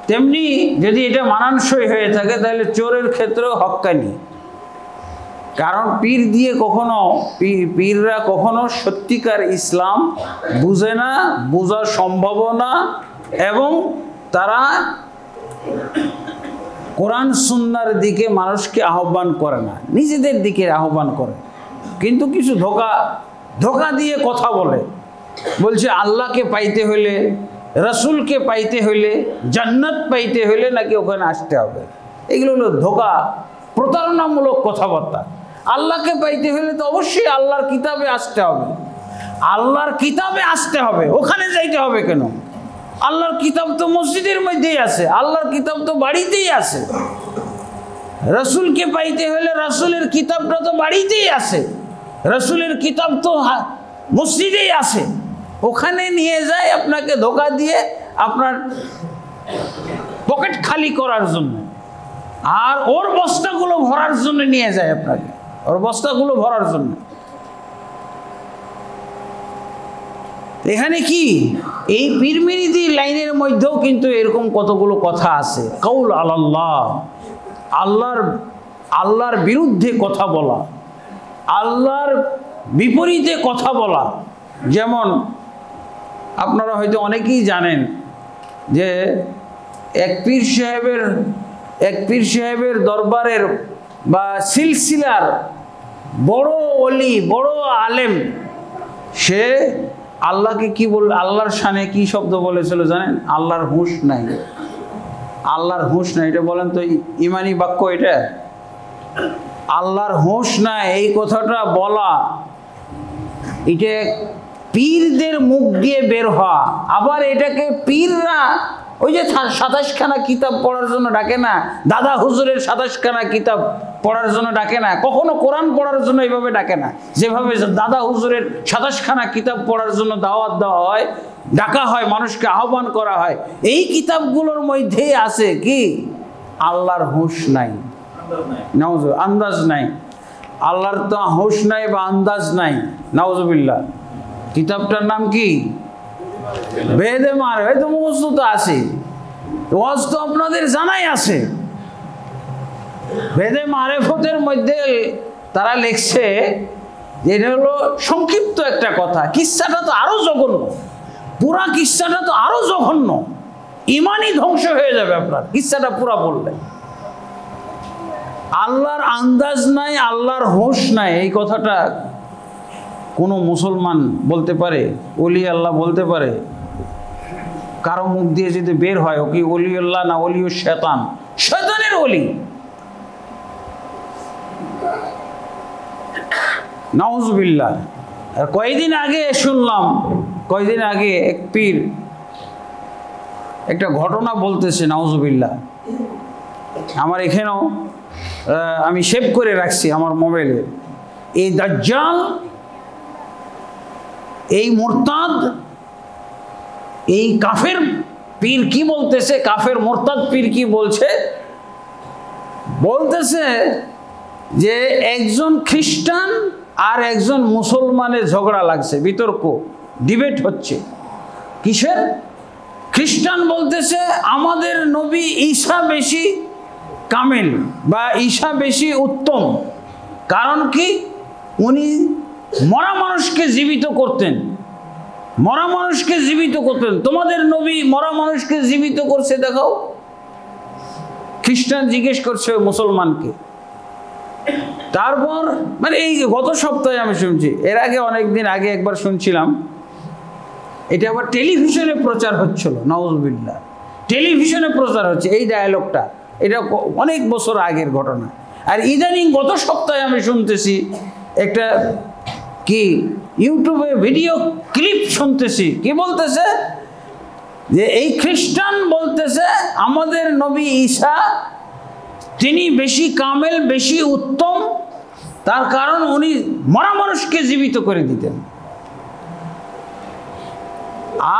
তেমনি যদি এটা মানানসই হয়ে থাকে তাহলে চোরের ক্ষেত্রেও হক্কানি। কারণ পীর দিয়ে পীররা কখনো সত্যিকার ইসলাম বুঝে না, বোঝার সম্ভাবনা, এবং তারা কোরআন সুন্নাহর দিকে মানুষকে আহ্বান করে না, নিজেদের দিকে আহ্বান করে। কিন্তু কিছু ধোঁকা দিয়ে কথা বলছে আল্লাহকে পাইতে হইলে, রসুলকে পাইতে হইলে, জান্নাত পাইতে হইলে নাকি ওখানে আসতে হবে। এগুলো হলো ধোঁকা, প্রতারণামূলক কথাবার্তা। আল্লাহকে পাইতে হইলে তো অবশ্যই আল্লাহর কিতাবে আসতে হবে, আল্লাহর কিতাবে আসতে হবে, ওখানে যাইতে হবে কেন? আল্লাহর কিতাব তো মসজিদের মধ্যেই আছে, আল্লাহর কিতাব তো বাড়িতেই আছে। রসুলকে পাইতে হলে রসুলের কিতাবটা তো বাড়িতেই আছে, রসুলের কিতাব তো মসজিদেই আছে। ওখানে নিয়ে যায় আপনাকে ধোঁকা দিয়ে আপনার পকেট খালি করার জন্য, আর ওর বস্তাগুলো ভরার জন্য নিয়ে যায় আপনাকে, ওর বস্তাগুলো ভরার জন্য। এখানে কি এই পীর মুরিদি লাইনের মধ্যেও কিন্তু এরকম কতগুলো কথা আছে। কাউল আলাল্লাহ, আল্লাহর বিরুদ্ধে কথা বলা, আল্লাহর বিপরীতে কথা বলা। যেমন আপনারা হয়তো অনেকেই জানেন যে এক পীর সাহেবের দরবারের বা সিলসিলার বড় ওলি, বড় আলেম, সে আল্লাহকে কি বল, আল্লাহর শানে কি শব্দ বলেছিল জানেন? আল্লাহর হুঁশ নাই, আল্লাহর হুঁশ নাই। এটা বলেন তো ইমানি বাক্য এটা? আল্লাহর হুঁশ নাই এই কথাটা বলা, এটা পীরদের মুখ দিয়ে বের হওয়া। আবার এটাকে পীররা ওই যে 27খানা কিতাব পড়ার জন্য ডাকে না, দাদা হুজুরের 27খানা কিতাব পড়ার জন্য ডাকে না, কখনো কোরআন পড়ার জন্য এইভাবে ডাকে না। যেভাবে দাদা হুজুরের 27খানা কিতাব পড়ার জন্য দাওয়াত দেওয়া হয়, ডাকা হয়, মানুষকে আহ্বান করা হয়, এই কিতাবগুলোর মধ্যেই আছে কি? আল্লাহর হুঁশ নাই, আন্দাজ নাই। আল্লাহর তো হোশ নাই বা আন্দাজ নাই, নাউজুবিল্লাহ। কিতাবটার নাম কি? বেদে মারে। হয়তো মুখস্থ তো আছে, ওয়াজ তো আপনাদের জানাই আছে। বেদে মারেফতের মধ্যে তারা লিখছে যে এটা হলো সংক্ষিপ্ত একটা কথা, কিস্সাটা তো আরো জঘন্য, পুরা কিস্সাটা তো আরো জঘন্য, ইমানই ধ্বংস হয়ে যাবে আপনার কিস্সাটা পুরা বললে। আল্লাহর আন্দাজ নাই, আল্লাহর হোশ নাই, এই কথাটা কোনো মুসলমান বলতে পারে? ওলি আল্লাহ বলতে পারে? কারো মুখ দিয়ে যদি বের হয় ও কি ওলি আল্লাহ না ওলি শয়তান? শয়তানের ওলি, নাউজুবিল্লাহ। আর কয়েকদিন আগে শুনলাম, কয়েকদিন আগে এক পীর একটা ঘটনা বলতেছে, নাউজুবিল্লাহ। আমার এখানেও আমি সেভ করে রাখছি আমার মোবাইলে। এই দাজ্জাল, এই মুরতাদ, এই কাফের পীর কি বলতেছে, কাফের মুরতাদ পীর কি বলছে? বলতেছে যে একজন খ্রিস্টান আর একজন মুসলমানের ঝগড়া লাগছে, বিতর্ক, ডিবেট হচ্ছে। কিসের? খ্রিস্টান বলতেছে আমাদের নবী ঈসা বেশি কামেল বা ঈসা বেশি উত্তম, কারণ কি উনি মরা মানুষকে জীবিত করতেন, মরা মানুষকে জীবিত করতেন। তোমাদের নবী মরা মানুষকে জীবিত করছে দেখাও। খ্রিস্টান জিজ্ঞেস করছে মুসলমানকে। তারপর মানে এই গত সপ্তাহে আমি শুনছি, এর আগে অনেকদিন আগে একবার শুনছিলাম, এটা আবার টেলিভিশনে প্রচার হচ্ছিল, নাউজুবিল্লাহ। টেলিভিশনে প্রচার হচ্ছে এই ডায়ালগটা, এটা অনেক বছর আগের ঘটনা। আর ইদানিং গত সপ্তাহে আমি শুনতেছি একটা কি ইউটিউবে ভিডিও ক্লিপ শুনতেছি, কি বলতেছে যে এই খ্রিস্টান বলতেছে আমাদের নবী ঈসা তিনি বেশি কামেল, বেশি উত্তম, তার কারণ উনি মরা মানুষকে জীবিত করে দিতেন।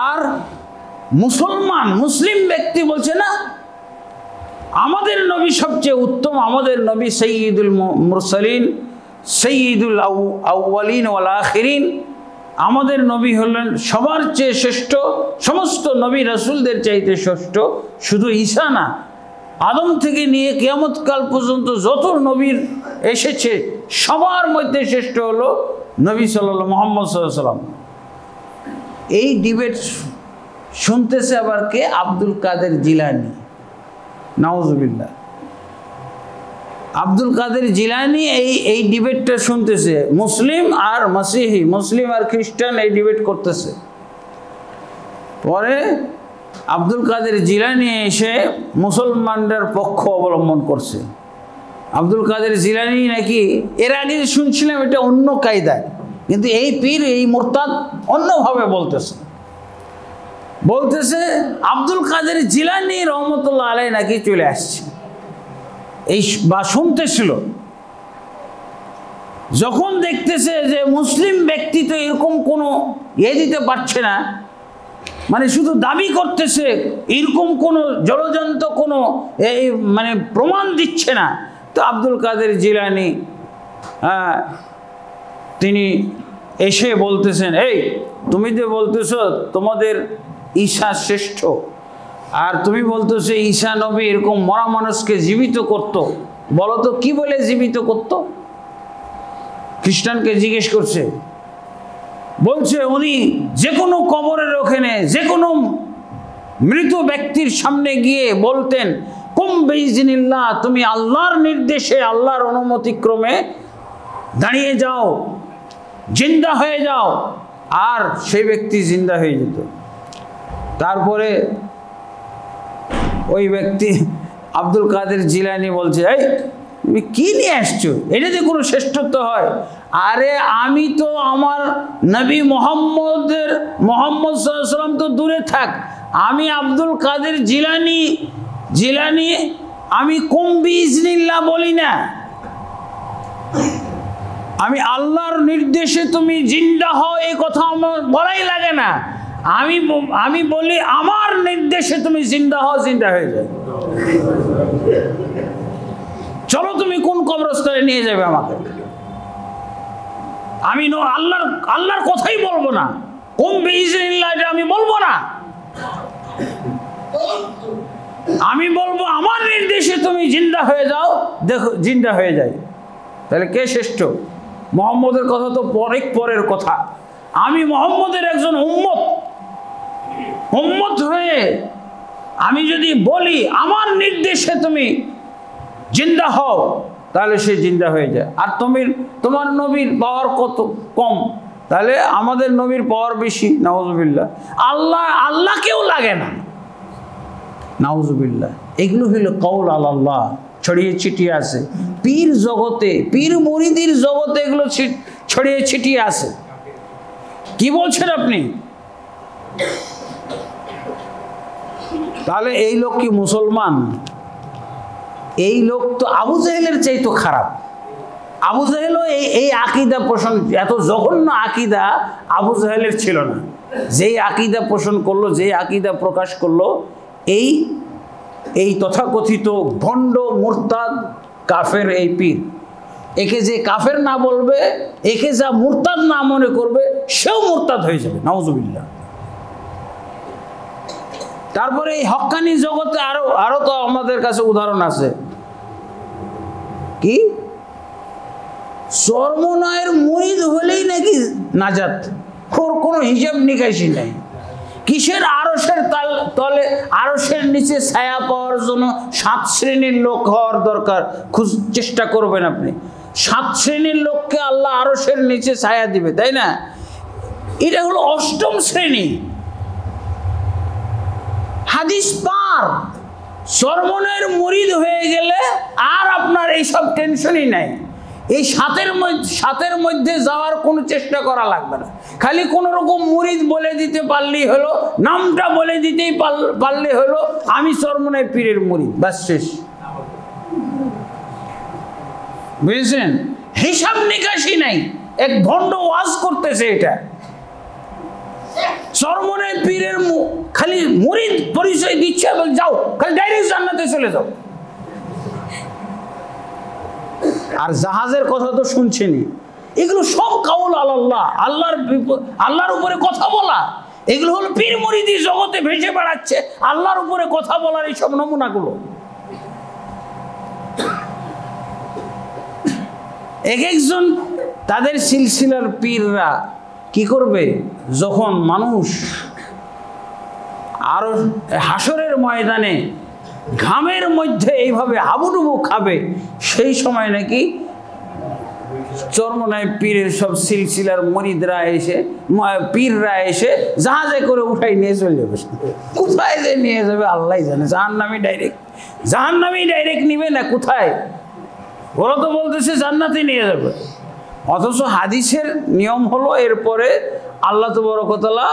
আর মুসলমান মুসলিম ব্যক্তি বলছে না আমাদের নবী সবচেয়ে উত্তম, আমাদের নবী সাইয়্যিদুল মুরসালিন, সাইয়্যিদুল আউওয়ালিন ওয়াল আখিরিন, আমাদের নবী হলেন সবার চেয়ে শ্রেষ্ঠ, সমস্ত নবী রাসূলদের চাইতে শ্রেষ্ঠ। শুধু ঈসা না, আদম থেকে নিয়ে কিয়ামত কাল পর্যন্ত যত নবীর এসেছে সবার মধ্যে শ্রেষ্ঠ হলো নবী সাল্লাল্লাহু মুহাম্মদ সাল্লাল্লাহু আলাইহি ওয়াসাল্লাম। এই ডিবেট শুনতেছে আবার কে? আব্দুল কাদের জিলানী, নাউজুবিল্লাহ। আব্দুল কাদের জিলানী এই ডিবেটটা শুনতেছে। মুসলিম আর মসিহি, মুসলিম আর খ্রিস্টান এই ডিবেট করতেছে। পরে আব্দুল কাদের জিলানী এসে মুসলমানদের পক্ষ অবলম্বন করছে। আব্দুল কাদের জিলানী নাকি এর আগে শুনছিলাম এটা অন্য কায়দায়, কিন্তু এই পীর, এই মুরতাদ অন্যভাবে বলতেছে। বলতেছে আব্দুল কাদের জিলানী রহমতুল্লাহ আলাইহি নাকি চলে আসছে, এই বা শুনতেছিল। যখন দেখতেছে যে মুসলিম ব্যক্তি তো এরকম কোনো দিতে পারছে না, মানে শুধু দাবি করতেছে, এরকম কোনো জলজন্ত কোনো মানে প্রমাণ দিচ্ছে না, তো আব্দুল কাদের জিলানী তিনি এসে বলতেছেন, এই তুমি যে বলতেছো তোমাদের ঈসা শ্রেষ্ঠ, আর তুমি বলতেছো ঈসা নবী এরকম মরা মানুষকে জীবিত করত, বলো তো কি বলে জীবিত করত? খ্রিস্টানকে জিজ্ঞেস করছে। বলছে উনি যে কোনো কবরের ওখানে যে কোনো মৃত ব্যক্তির সামনে গিয়ে বলতেন কুম বিইজনিল্লাহ, তুমি আল্লাহর নির্দেশে, আল্লাহর অনুমতিক্রমে দাঁড়িয়ে যাও, জিন্দা হয়ে যাও, আর সেই ব্যক্তি জিন্দা হয়ে যেত। তারপরে ওই ব্যক্তি আব্দুল কাদের জিলানী বলছে, এই তুমি কি নিয়ে আসছো, এটা যে কোনো শ্রেষ্ঠত্ব হয়? আরে আমি তো আমার নবী মোহাম্মদ সাল্লাল্লাহু আলাইহি ওয়াসাল্লাম তো দূরে থাক, আমি আব্দুল কাদের জিলানী আমি কুম বিইজনিল্লাহ বলি না, আমি আল্লাহর নির্দেশে তুমি জিন্দা হও এই কথা আমার বলাই লাগে না, আমি বলি আমার নির্দেশে তুমি জিন্দা হও, জিন্দা হয়ে যায়। চলো তুমি কোন কবরস্থানে নিয়ে যাবে আমাকে, আমি আল্লাহর কথাই বলবো না, কুম বিইজনিল্লাহ এটা আমি বলবো না। আমি বলবো আমার নির্দেশে তুমি জিন্দা হয়ে যাও, দেখো জিন্দা হয়ে যায়। তাহলে কে শ্রেষ্ঠ? মুহাম্মদের কথা তো অনেক পরের কথা। আমি মুহাম্মদের একজন উম্মত হয়ে আমি যদি বলি আমার নির্দেশে তুমি জিন্দা হও, তাহলে সে জিন্দা হয়ে যায়। আর তোমার নবীর পাওয়ার কত কম, তাহলে আমাদের নবীর পাওয়ার বেশি। নাউজুবিল্লাহ। আল্লাহকেও লাগে না, নাউজুবিল্লাহ। এগুলো হইল কওল আলাল্লাহ, ছড়িয়ে ছিটিয়ে আছে পীর জগতে, পীর মুরিদির জগতে এগুলো ছড়িয়ে ছিটিয়ে আছে। কি বলছেন আপনি? তাহলে এই লোক কি মুসলমান? এই লোক তো আবু জাহেলের চাইতো খারাপ। আবু জাহেলও এই আকীদা পোষণ, এত জঘন্য আকীদা আবু জাহেলের ছিল না। যেই আকীদা পোষণ করলো, যেই আকীদা প্রকাশ করলো, এই তথাকথিত ভণ্ড মুরতাদ কাফের এই পীর, একে যে কাফের না বলবে, একে যা মুরতাদ না মনে করবে, সেও মুরতাদ হয়ে যাবে। নাউজুবিল্লাহ। তারপরে এই হক্কানি জগতে আরো তো আমাদের কাছে উদাহরণ আছে। কি চরমনায়ের মুরিদ হলেই নাকি নাজাত, ওর কোনো হিসাব নিকাশই নাই। কিসের আরশের তলে, আরশের নিচে ছায়া পাওয়ার জন্য 7 শ্রেণীর লোক হওয়ার দরকার, চেষ্টা করবেন আপনি। 7 শ্রেণীর লোককে আল্লাহ আরশের নিচে ছায়া দিবে, তাই না? এটা হলো 8ম শ্রেণী। হাদিস পার। চরমনায়ের মুরিদ হয়ে গেলে আর আপনার এইসব টেনশনই নাই। এই সাতের মধ্যে যাওয়ার কোনো চেষ্টা করা লাগবে না। খালি কোন রকম মুরিদ বলে দিতে পারলেই হলো, নামটা বলে দিতেই পারলে হলো আমি চরমনায় পীরের মুরিদ, বাস শেষ। বুঝেছেন? হিসাব নিকাশি নাই। এক ভণ্ড ওয়াজ করতেছে এটা। চরমনায় পীরের খালি মুরিদ পরিচয় দিচ্ছে, যাও খালি ডাইরেক্ট জান্নাতে চলে যাও। আর জাহাজের কথা তো শুনছেনি। এগুলো সব কাউল আলাল্লাহ, আল্লাহর উপরে কথা বলা। এগুলো হলো পীর মুরিদি জগতে ভেসে বেড়াচ্ছে আল্লাহর উপরে কথা বলার এইসব নমুনাগুলো। একজন তাদের সিলসিলার পীররা কি করবে, যখন মানুষ আরো হাসরের ময়দানে ঘামের মধ্যে এইভাবে হাবুডুবু খাবে, সেই সময় নাকি চরমনায় পীরের সব সিলসিলার মুরিদরা এসে, পীররা এসে জাহাজে করে উঠাই নিয়ে চলে যাবে। কোথায় যে নিয়ে যাবে আল্লাহ জানে। জাহান্নামী ডাইরেক্ট নিবে না, কোথায়? ওরা তো বলতেছে জান্নাতে নিয়ে যাবে। অথচ হাদিসের নিয়ম হলো এরপরে আল্লাহ তাবারক ওয়া তাআলা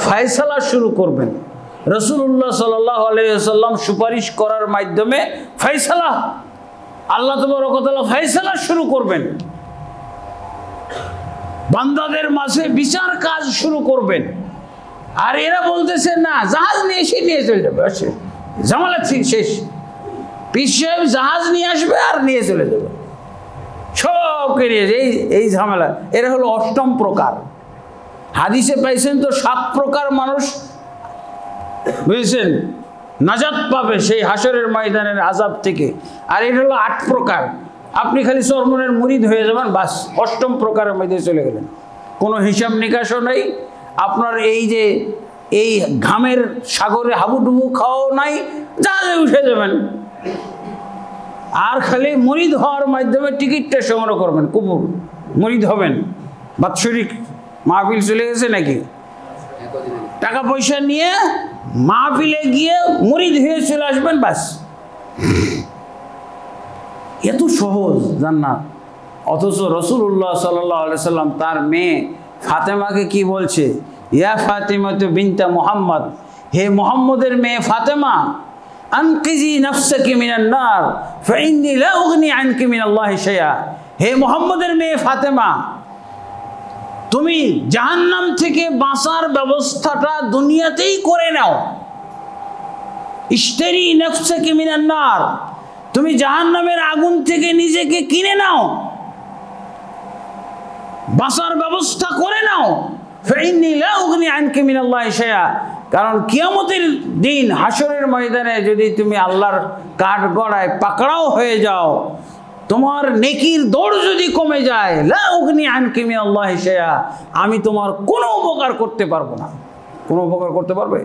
ফয়সালা শুরু করবেন। রাসূলুল্লাহ সাল্লাল্লাহু আলাইহি ওয়াসাল্লাম সুপারিশ করার মাধ্যমে ফয়সালা, আল্লাহ তাবারক ওয়া তাআলা ফয়সালা শুরু করবেন। বান্দাদের মাঝে বিচার কাজ শুরু করবেন। আর এরা বলতেছে না, জাহাজ নিয়ে চলে যাবে, ঝামেলা শেষ। পীর সাহেব জাহাজ নিয়ে আসবে আর নিয়ে চলে যাবে সবকে নিয়ে। এই ঝামেলা। এরা হলো 8ম প্রকার। হাদিসে পাইছেন তো 7 প্রকার মানুষ, বুঝেছেন, নাজাত পাবে সেই হাসরের ময়দানের আযাব থেকে। আর এটা হলো 8 প্রকার। আপনি খালি চরমনের মুরিদ হয়ে যাবেন, বাস 8ম প্রকারের মধ্যে চলে গেলেন। কোনো হিসাব নিকাশও নেই আপনার। এই ঘামের সাগরে হাবুডুবু খাওয়াও নাই, জাহাজে উঠে যাবেন। আর খালি মুরিদ হওয়ার মাধ্যমে টিকিটটা সংগ্রহ করবেন, কুপুর মুরিদ হবেন। বাৎসরিক মাহফিল চলে গেছে নাকি, টাকা পয়সা নিয়ে মাহফিলে গিয়ে মুরিদ হয়ে চলে আসবেন, বাস। এত সহজ জান্নাত। অথচ রাসূলুল্লাহ সাল্লাল্লাহু আলাইহি সাল্লাম তার মেয়ে ফাতেমাকে কি বলছে, ইয়া ফাতিমা বিনতে মুহাম্মদ, হে মুহাম্মদের মেয়ে ফাতেমা, আনকিজি নাফসাকি মিনান নার ফাইন্নী লা উগনি আনকি মিনাল্লাহি শাইআ। হে মুহাম্মদের মেয়ে ফাতেমা, তুমি জাহান্নাম থেকে বাঁচার ব্যবস্থাটা দুনিয়াতেই করে নাও। ইশতারি নাফসাকি মিনান নার, তুমি জাহান্নামের আগুন থেকে নিজেকে কিনে নাও। বাঁচার ব্যবস্থা করে নাও। ফাইন্নী লা উগনি আনকি মিনাল্লাহি শাইআ, কারণ কিয়ামতের দিন হাসরের ময়দানে যদি তুমি আল্লাহর কাঠগড়ায় পাকড়াও হয়ে যাও, তোমার নেকির দৌড় যদি কমে যায়, লা উগনি আনকি মিনাল্লাহি শাইআ, আমি তোমার কোনো উপকার করতে পারবো না। কোনো উপকার করতে পারবে?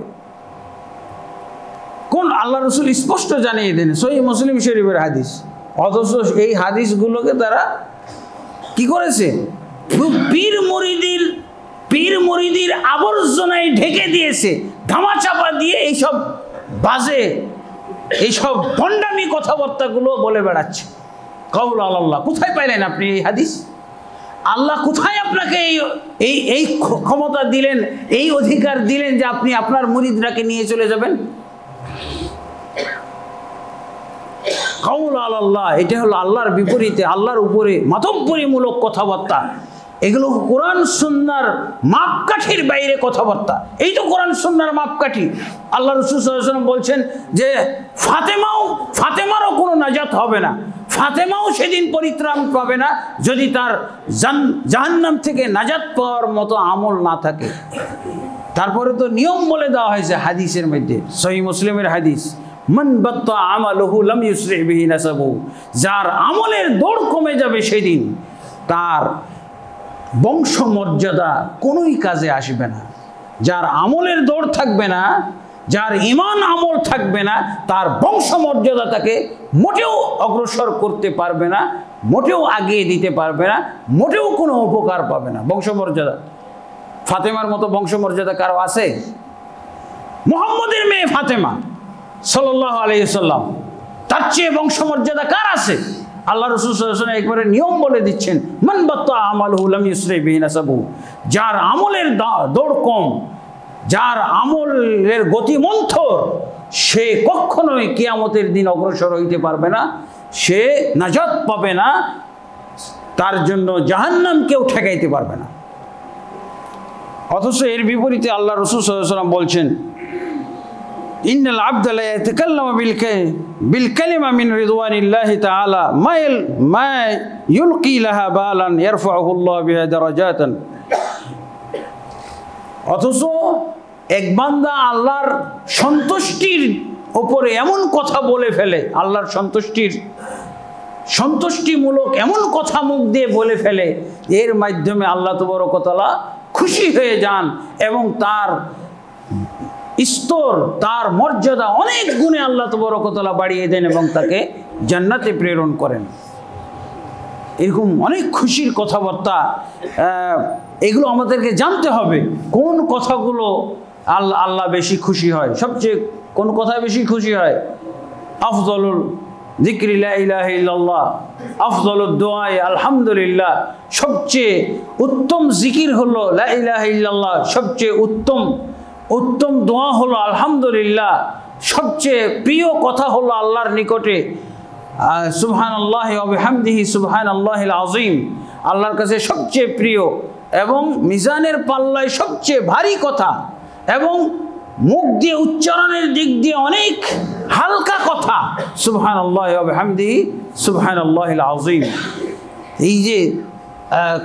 কোন আল্লাহ রসুল স্পষ্ট জানিয়ে দেন, সহিহ মুসলিম শরীফের হাদিস। অথচ এই হাদিসগুলোকে তারা কি করেছে? পীর মুরিদির আবর্জনায় ঢেকে দিয়েছে, ধামাচাপা দিয়ে এইসব বাজে, এইসব ভণ্ডামি কথাবার্তাগুলো বলে বেড়াচ্ছে। কাউল আল্লাহ, কোথায় পাইলেন আপনি এই হাদিস? আল্লাহ কোথায় আপনাকে এই ক্ষমতা দিলেন, এই অধিকার দিলেন যে আপনি আপনার মুরিদরাকে নিয়ে চলে যাবেন? কাউল আল্লাহ, এটা হলো আল্লাহর বিপরীতে, আল্লাহর উপরে মাতব্বরিমূলক কথাবার্তা। এগুলো কোরআন সুন্নাহর মাপকাঠির বাইরে কথাবার্তা। এই তো কোরআন সুন্নাহর মাপকাঠি। আল্লাহ রাসূল সাল্লাল্লাহু আলাইহি ওয়াসাল্লাম বলছেন যে ফাতেমারও কোনো নাজাত হবে না, ফাতেমাও সেদিন পরিত্রাণ পাবে না যদি তার জাহান্নাম থেকে নাজাত পাওয়ার মতো আমল না থাকে। তারপরে তো নিয়ম বলে দেওয়া হয়েছে হাদিসের মধ্যে, সহিহ মুসলিমের হাদিস, মান বাত্তা আমালুহু লাম ইউসরি বিহি নাসাবুহু, যার আমলের দৌড় কমে যাবে সেদিন তার বংশমর্যাদা কোনোই কাজে আসবে না। যার আমলের দৌড় থাকবে না, যার ঈমান আমল থাকবে না, তার বংশমর্যাদা তাকে মোটেও অগ্রসর করতে পারবে না, মোটেও আগিয়ে দিতে পারবে না, মোটেও কোনো উপকার পাবে না। বংশমর্যাদা, ফাতেমার মতো বংশমর্যাদা কারো আছে? মুহাম্মদের মেয়ে ফাতেমা সাল্লাল্লাহু আলাইহি ওয়াসাল্লাম, তার চেয়ে বংশমর্যাদা কার আছে? আল্লাহ রাসূল সাল্লাল্লাহু আলাইহি ওয়াসাল্লাম একবারে নিয়ম বলে দিচ্ছেন, মান বাত্তা আমালুহু লাম ইউসরি বিহি নাসাবুহু, যার আমলের দৌড় কম, যার আমলের গতি মন্থর, সে কখনোই কিয়ামতের দিন অগ্রসর হইতে পারবে না, সে নাজাত পাবে না, তার জন্য জাহান্নাম কেউ ঠেকাইতে পারবে না। অথচ এর বিপরীতে আল্লাহ রাসূল সাল্লাল্লাহু আলাইহি ওয়াসাল্লাম বলছেন, ইন্নাল আবদা লা ইয়াতাকাল্লামু বিল কালিমা মিন রিদওয়ানিল্লাহি তাআলা মা ইউলকি লাহা বালান ইয়ারফাউহুল্লাহু বিহা দারাজাতান। অথচ এক বান্দা আল্লাহর সন্তুষ্টির উপরে এমন কথা বলে ফেলে, আল্লাহর সন্তুষ্টিমূলক এমন কথা মুখ দিয়ে বলে ফেলে, এর মাধ্যমে আল্লাহ তাবারক ওয়া তাআলা খুশি হয়ে যান এবং তার স্তর, তার মর্যাদা অনেক গুণে আল্লাহ তাবারক ওয়া তাআলা বাড়িয়ে দেন এবং তাকে জান্নাতে প্রেরণ করেন। এরকম অনেক খুশির কথাবার্তা, এগুলো আমাদেরকে জানতে হবে কোন কথাগুলো আল্লাহ বেশি খুশি হয়। সবচেয়ে কোন কথায় বেশি খুশি হয়? আফজলুল যিকরি লা ইলাহা ইল্লাল্লাহ, আফজলুদ দুআ আলহামদুলিল্লাহ। সবচেয়ে উত্তম জিকির হলো লা ইলাহা ইল্লাল্লাহ, সবচেয়ে উত্তম দোয়া হলো আলহামদুলিল্লাহ। সবচেয়ে প্রিয় কথা হলো আল্লাহর নিকটে সুবহানাল্লাহি ওয়া বিহামদিহি সুবহানাল্লাহিল আযীম, আল্লাহর কাছে সবচেয়ে প্রিয় এবং মিজানের পাল্লায় সবচেয়ে ভারী কথা এবং মুখ দিয়ে উচ্চারণের দিক দিয়ে অনেক হালকা কথা, সুবহানাল্লাহি ওয়া বিহামদিহি সুবহানাল্লাহিল আযীম। এই যে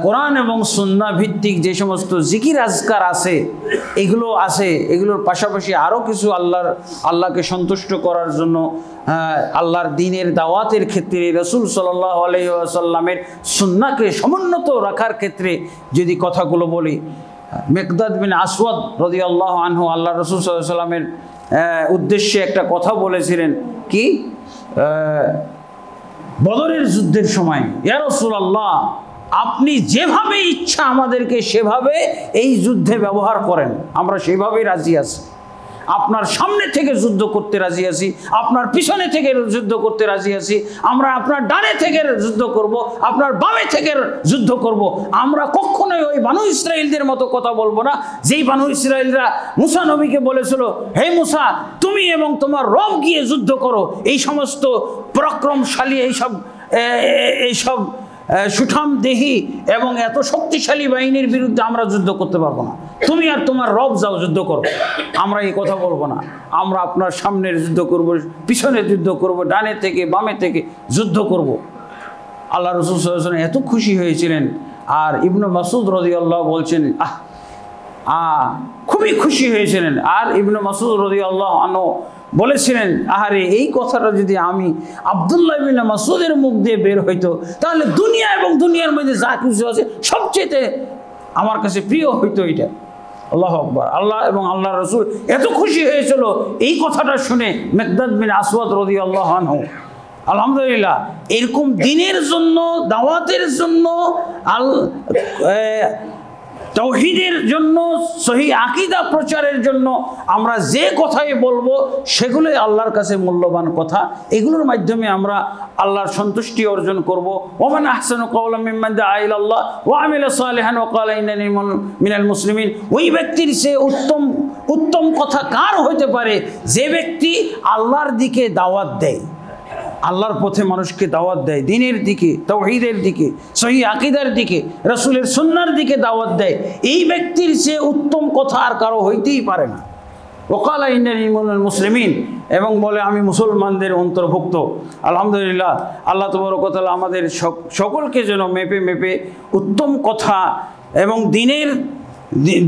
কোরআন এবং সুন্নাহ ভিত্তিক যে সমস্ত জিকির আজকার আছে, এগুলোর পাশাপাশি আরও কিছু আল্লাহকে সন্তুষ্ট করার জন্য আল্লাহর দ্বীনের দাওয়াতের ক্ষেত্রে রাসূল সাল্লাল্লাহু আলাইহি ওয়াসাল্লামের সুন্নাহকে সমুন্নত রাখার ক্ষেত্রে যদি কথাগুলো বলি, মিকদাদ বিন আসওয়াদ রাদিয়াল্লাহু আনহু আল্লাহ রাসূল সাল্লাল্লাহু আলাইহি ওয়াসাল্লামের উদ্দেশ্যে একটা কথা বলেছিলেন, কি? বদরের যুদ্ধের সময়, ইয়া রাসূলুল্লাহ, আপনি যেভাবে ইচ্ছা আমাদেরকে সেভাবে এই যুদ্ধে ব্যবহার করেন, আমরা সেভাবেই রাজি আছি। আপনার সামনে থেকে যুদ্ধ করতে রাজি আছি, আপনার পিছনে থেকে যুদ্ধ করতে রাজি আছি, আমরা আপনার ডানে থেকে যুদ্ধ করব, আপনার বামে থেকে যুদ্ধ করব। আমরা কখনোই ওই বানু ইসরাইলদের মতো কথা বলবো না, যেই বানু ইসরাইলরা মুসা নবীকে বলেছিল, হে মুসা, তুমি এবং তোমার রব গিয়ে যুদ্ধ করো, এই সমস্ত পরাক্রমশালী এইসব সুঠাম দেহি এবং এত শক্তিশালী বাহিনীর বিরুদ্ধে আমরা যুদ্ধ করতে পারবো না, তুমি আর তোমার রব যাও যুদ্ধ করো। আমরা এই কথা বলবো না, আমরা আপনার সামনের যুদ্ধ করব, পিছনে যুদ্ধ করব, ডানে থেকে বামে থেকে যুদ্ধ করব। আল্লাহ রাসূল সাল্লাল্লাহু আলাইহি ওয়াসাল্লাম এত খুশি হয়েছিলেন, আর ইবনে মাসউদ রাদিয়াল্লাহু বলছেন খুবই খুশি হয়েছিলেন। আর ইবনে মাসউদ রাদিয়াল্লাহু আনহু বলেছিলেন, আহারে এই কথাটা যদি আমি আব্দুল্লাহ ইবনে মাসউদের মুখ দিয়ে বের হইতো তাহলে দুনিয়া এবং দুনিয়ার মধ্যে যা কিছু আছে সবচেয়ে আমার কাছে প্রিয় হইতো এটা। আল্লাহু আকবার। আল্লাহ এবং আল্লাহর রাসূল এত খুশি হয়েছিল এই কথাটা শুনে মিকদাদ বিন আসওয়াদ রাদিয়াল্লাহু আনহু। আলহামদুলিল্লাহ, এরকম দ্বীনের জন্য, দাওয়াতের জন্য, তাওহীদের জন্য, সহিহ আকীদা প্রচারের জন্য আমরা যে কথাই বলবো সেগুলোই আল্লাহর কাছে মূল্যবান কথা। এগুলোর মাধ্যমে আমরা আল্লাহর সন্তুষ্টি অর্জন করব। ওমান আহসানু কাওলাম মিম্মান দাআ ইলাল্লাহ ওয়া আমিলা সালিহান ওয়া ক্বালা ইন্নানি মিনাল মুসলিমিন। ওই ব্যক্তির চেয়ে উত্তম কথা কার হইতে পারে যে ব্যক্তি আল্লাহর দিকে দাওয়াত দেয়, আল্লাহর পথে মানুষকে দাওয়াত দেয়, দ্বীনের দিকে, তাওহীদের দিকে, সহিহ আকীদার দিকে, রাসূলের সুন্নাহর দিকে দাওয়াত দেয়। এই ব্যক্তির চেয়ে উত্তম কথা আর কারো হইতেই পারে না। ওয়াকালা ইন্নানি মিনাল মুসলিমিন, এবং বলে আমি মুসলমানদের অন্তর্ভুক্ত। আলহামদুলিল্লাহ, আল্লাহ তাবারক ওয়া তাআলা আমাদের সকলকে যেন মেপে মেপে উত্তম কথা এবং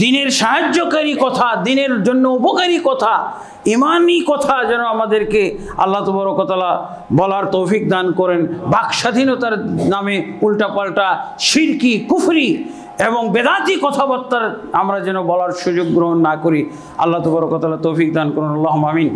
দ্বীনের সাহায্যকারী কথা, দ্বীনের জন্য উপকারী কথা, ইমানি কথা যেন আমাদেরকে আল্লাহ তাবারক ওয়া তাআলা বলার তৌফিক দান করেন। বাক স্বাধীনতার নামে উল্টাপাল্টা শিরকি, কুফরি এবং বেদাতি কথাবার্তার আমরা যেন বলার সুযোগ গ্রহণ না করি। আল্লাহ তাবারক ওয়া তাআলা তৌফিক দান করুন। আল্লাহুম্মা আমিন।